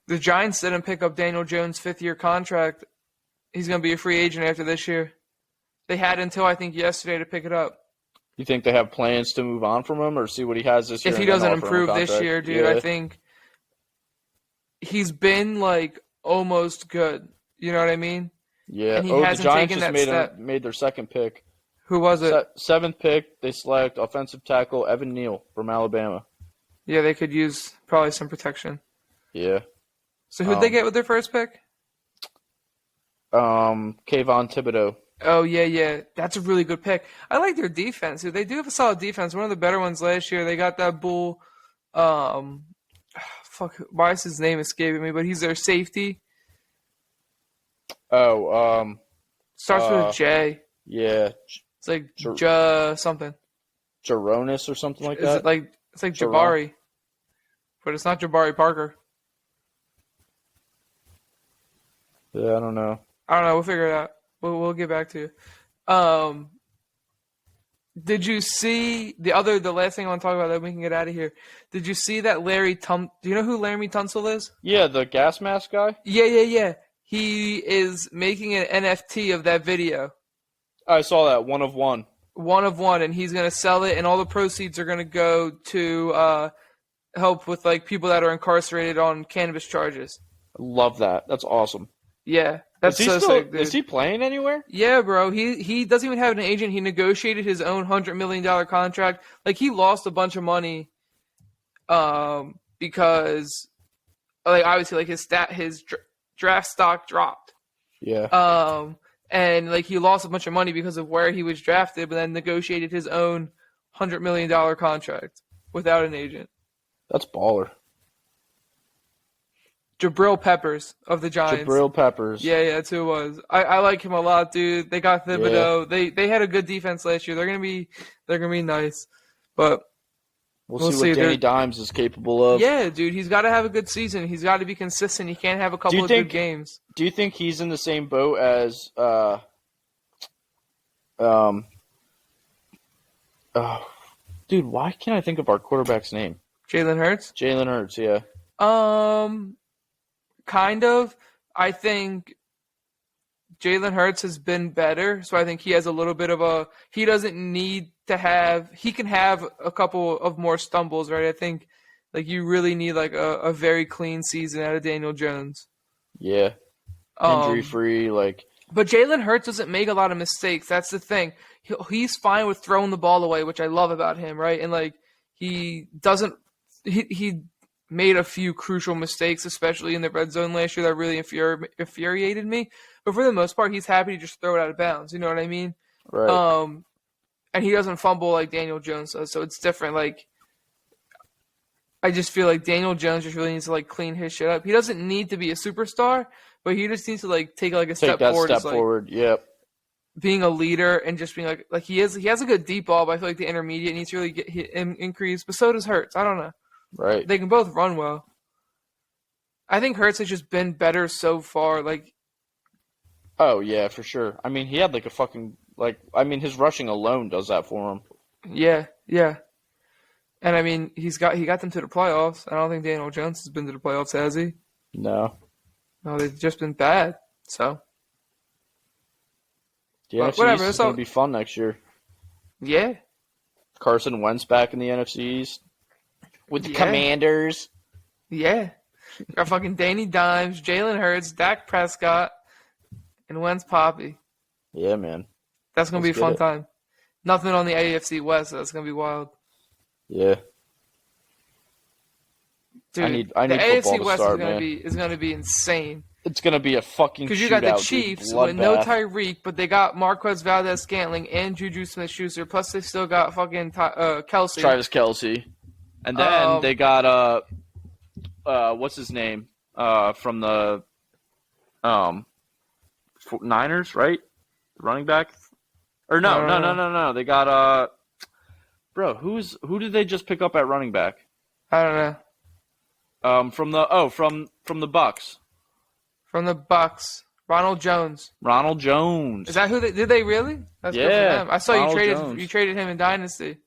S1: The Giants didn't pick up Daniel Jones' 5th-year contract. He's going to be a free agent after this year. They had until, I think, yesterday to pick it up.
S2: You think they have plans to move on from him or see what he has this year?
S1: If he doesn't improve this year, dude, I think he's been, like, almost good. You know what I mean?
S2: Yeah.
S1: And he hasn't taken that step.
S2: Made their second pick.
S1: Who was it?
S2: Seventh pick, they select offensive tackle Evan Neal from Alabama.
S1: Yeah, they could use probably some protection.
S2: Yeah.
S1: So who'd they get with their first pick?
S2: Kayvon Thibodeau.
S1: Oh, yeah. That's a really good pick. I like their defense. They do have a solid defense. One of the better ones last year. They got that bull. Why is his name escaping me? But he's their safety.
S2: Oh,
S1: starts with a J.
S2: Yeah.
S1: It's like something.
S2: Jaronis or something like that?
S1: It's like Jabari. But it's not Jabari Parker.
S2: Yeah, I don't know.
S1: We'll figure it out. We'll get back to you. Did you see the last thing I want to talk about, then we can get out of here? Did you see that do you know who Laramie Tunsil is?
S2: Yeah, the gas mask guy?
S1: Yeah. He is making an NFT of that video.
S2: I saw that, 1 of 1.
S1: 1 of 1, and he's going to sell it, and all the proceeds are going to go to help with like people that are incarcerated on cannabis charges.
S2: I love that. That's awesome.
S1: Yeah, that's so sick, dude.
S2: Is he playing anywhere?
S1: Yeah, bro. He doesn't even have an agent. He negotiated his own $100 million contract. Like, he lost a bunch of money because, like, obviously, like, his draft stock dropped.
S2: Yeah.
S1: And, like, he lost a bunch of money because of where he was drafted, but then negotiated his own $100 million contract without an agent.
S2: That's baller.
S1: Jabril Peppers of the Giants.
S2: Jabril Peppers.
S1: Yeah, that's who it was. I like him a lot, dude. They got Thibodeau. Yeah. They had a good defense last year. They're gonna be nice, but
S2: we'll see what Danny Dimes is capable of.
S1: Yeah, dude, he's got to have a good season. He's got to be consistent. He can't have a couple of good games.
S2: Do you think he's in the same boat as dude? Why can't I think of our quarterback's name?
S1: Jalen Hurts.
S2: Jalen Hurts. Yeah.
S1: Kind of. I think Jalen Hurts has been better, so I think he has a little bit of he doesn't need to have – he can have a couple of more stumbles, right? I think, like, you really need, like, a very clean season out of Daniel Jones.
S2: Yeah. Injury-free, like –
S1: But Jalen Hurts doesn't make a lot of mistakes. That's the thing. He's fine with throwing the ball away, which I love about him, right? And, like, he doesn't – he made a few crucial mistakes, especially in the red zone last year, that really infuriated me. But for the most part, he's happy to just throw it out of bounds. You know what I mean?
S2: Right.
S1: And he doesn't fumble like Daniel Jones does, so it's different. Like, I just feel like Daniel Jones just really needs to, like, clean his shit up. He doesn't need to be a superstar, but he just needs to, like, take like a step forward.
S2: Take that step forward. Yep.
S1: Being a leader and just being like he has a good deep ball, but I feel like the intermediate needs to really get increase. But so does Hurts. I don't know.
S2: Right.
S1: They can both run well. I think Hurts has just been better so far. Like,
S2: oh yeah, for sure. I mean, he had like a fucking his rushing alone does that for him.
S1: Yeah. And I mean, he got them to the playoffs. I don't think Daniel Jones has been to the playoffs, has he?
S2: No,
S1: they've just been bad. So
S2: yeah, whatever. It's gonna be fun next year.
S1: Yeah.
S2: Carson Wentz back in the NFC East with the
S1: Yeah.
S2: Commanders.
S1: Yeah. Got fucking Danny Dimes, Jalen Hurts, Dak Prescott, and Wentz Poppy.
S2: Yeah, man.
S1: That's going to be a
S2: Let's
S1: fun
S2: get it.
S1: time. Nothing on the AFC West, so that's going to be wild.
S2: Yeah.
S1: Dude,
S2: I need
S1: the
S2: football
S1: AFC
S2: to
S1: West
S2: start,
S1: is going to be insane.
S2: It's going to be a fucking
S1: Because you got the
S2: shootout,
S1: Chiefs
S2: dude.
S1: with no
S2: Bloodbath.
S1: Tyreek, but they got Marquez Valdez-Scantling and Juju Smith-Schuster. Plus, they still got fucking Kelsey.
S2: Travis Kelce. And then they got, what's his name? From the Niners, right? Running back? Or no. They got, bro, who did they just pick up at running back?
S1: I don't know.
S2: From the Bucks.
S1: From the Bucks, Ronald Jones.
S2: Ronald Jones.
S1: Is that who did they really? That's good for
S2: Yeah,
S1: them. I saw
S2: Ronald
S1: you
S2: Jones.
S1: traded him in Dynasty.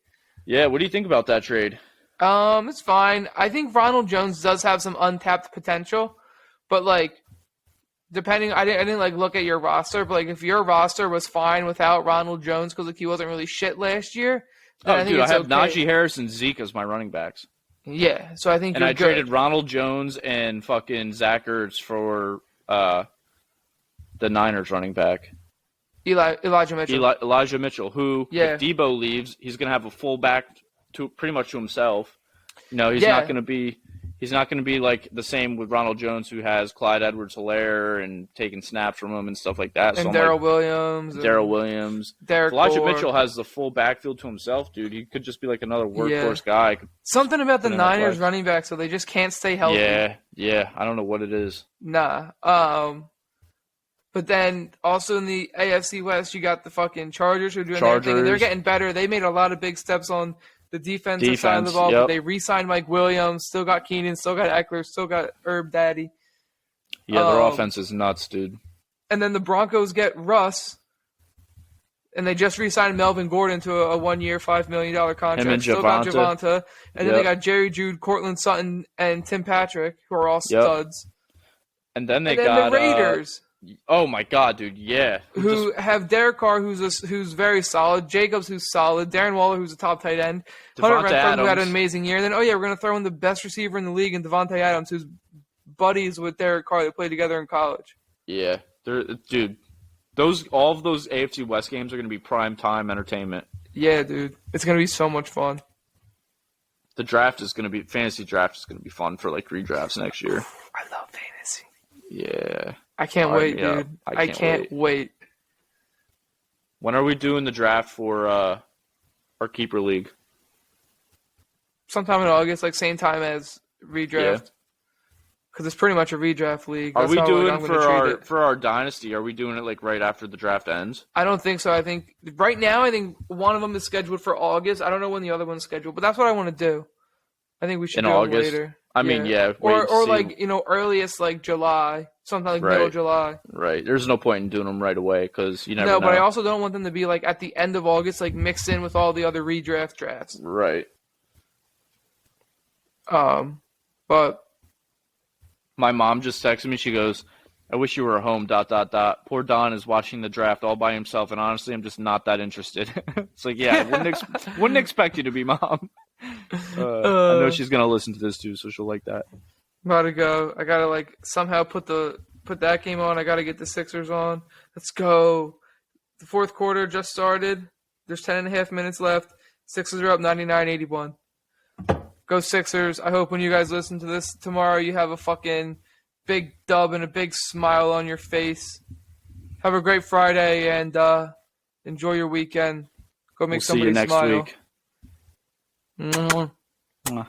S2: Yeah, what do you think about that trade?
S1: It's fine. I think Ronald Jones does have some untapped potential, but like, depending, I didn't like look at your roster, but like if your roster was fine without Ronald Jones because like he wasn't really shit last year, then I think
S2: I
S1: it's
S2: have
S1: okay.
S2: Najee Harris and Zeke as my running backs.
S1: Yeah, so I think
S2: And
S1: you're
S2: I
S1: good.
S2: traded Ronald Jones and fucking Zach Ertz for the Niners running back.
S1: Elijah Mitchell.
S2: Elijah Mitchell, who, if Debo leaves, he's going to have a full back to pretty much to himself. No, he's not going to be like the same with Ronald Jones, who has Clyde Edwards-Helaire and taking snaps from him and stuff like that.
S1: And
S2: So
S1: Darrell Williams. Derek
S2: Elijah
S1: Gore.
S2: Mitchell has the full backfield to himself, dude. He could just be like another workhorse guy.
S1: Something about the
S2: Put him at
S1: Niners
S2: flex.
S1: running back, so they just can't stay healthy.
S2: Yeah. I don't know what it is.
S1: Nah. But then also in the AFC West, you got the fucking Chargers who are doing their thing, and they're getting better. They made a lot of big steps on the defensive side of the ball, but they re-signed Mike Williams, still got Keenan, still got Eckler, still got Herb Daddy.
S2: Yeah, their offense is nuts, dude.
S1: And then the Broncos get Russ, and they just re-signed Melvin Gordon to a 1-year, $5 million contract.
S2: Him and
S1: still got
S2: Javonte.
S1: Javonte. And then they got Jerry Jude, Cortland Sutton, and Tim Patrick, who are all studs.
S2: And then they
S1: got the Raiders.
S2: Oh my god, dude! Yeah,
S1: Who have Derek Carr, who's very solid, Jacobs, who's solid, Darren Waller, who's a top tight end, Hunter Renfrow, who had an amazing year. And then, we're going to throw in the best receiver in the league, and Devontae Adams, who's buddies with Derek Carr. They played together in college.
S2: Yeah, dude. All of those AFC West games are going to be prime time entertainment.
S1: Yeah, dude, it's going to be so much fun.
S2: The fantasy draft is going to be fun for like redrafts next year.
S1: I love fantasy.
S2: Yeah.
S1: I can't wait, dude. I can't wait.
S2: When are we doing the draft for our keeper league?
S1: Sometime in August, like same time as redraft. Because it's pretty much a redraft league.
S2: Are we doing
S1: for
S2: our dynasty? Are we doing it like right after the draft ends?
S1: I don't think so. I think right now, one of them is scheduled for August. I don't know when the other one's scheduled, but that's what I want to do. I think we should
S2: In
S1: do
S2: August?
S1: it later.
S2: I mean,
S1: or like earliest like July, sometime like middle of July.
S2: Right. There's no point in doing them right away because you never know.
S1: No, but I also don't want them to be like at the end of August, like mixed in with all the other redraft drafts.
S2: Right.
S1: But
S2: my mom just texted me. She goes, "I wish you were home. ... Poor Don is watching the draft all by himself, and honestly, I'm just not that interested." It's like, yeah, I wouldn't expect you to be, Mom. I know she's gonna listen to this too, so she'll like that.
S1: About to go. I gotta like somehow put that game on. I gotta get the Sixers on. Let's go. The fourth quarter just started. There's 10.5 minutes left. Sixers are up 99-81. Go Sixers. I hope when you guys listen to this tomorrow, you have a fucking big dub and a big smile on your face. Have a great Friday and enjoy your weekend. Go make somebody smile.
S2: See you next week.
S1: Mwah.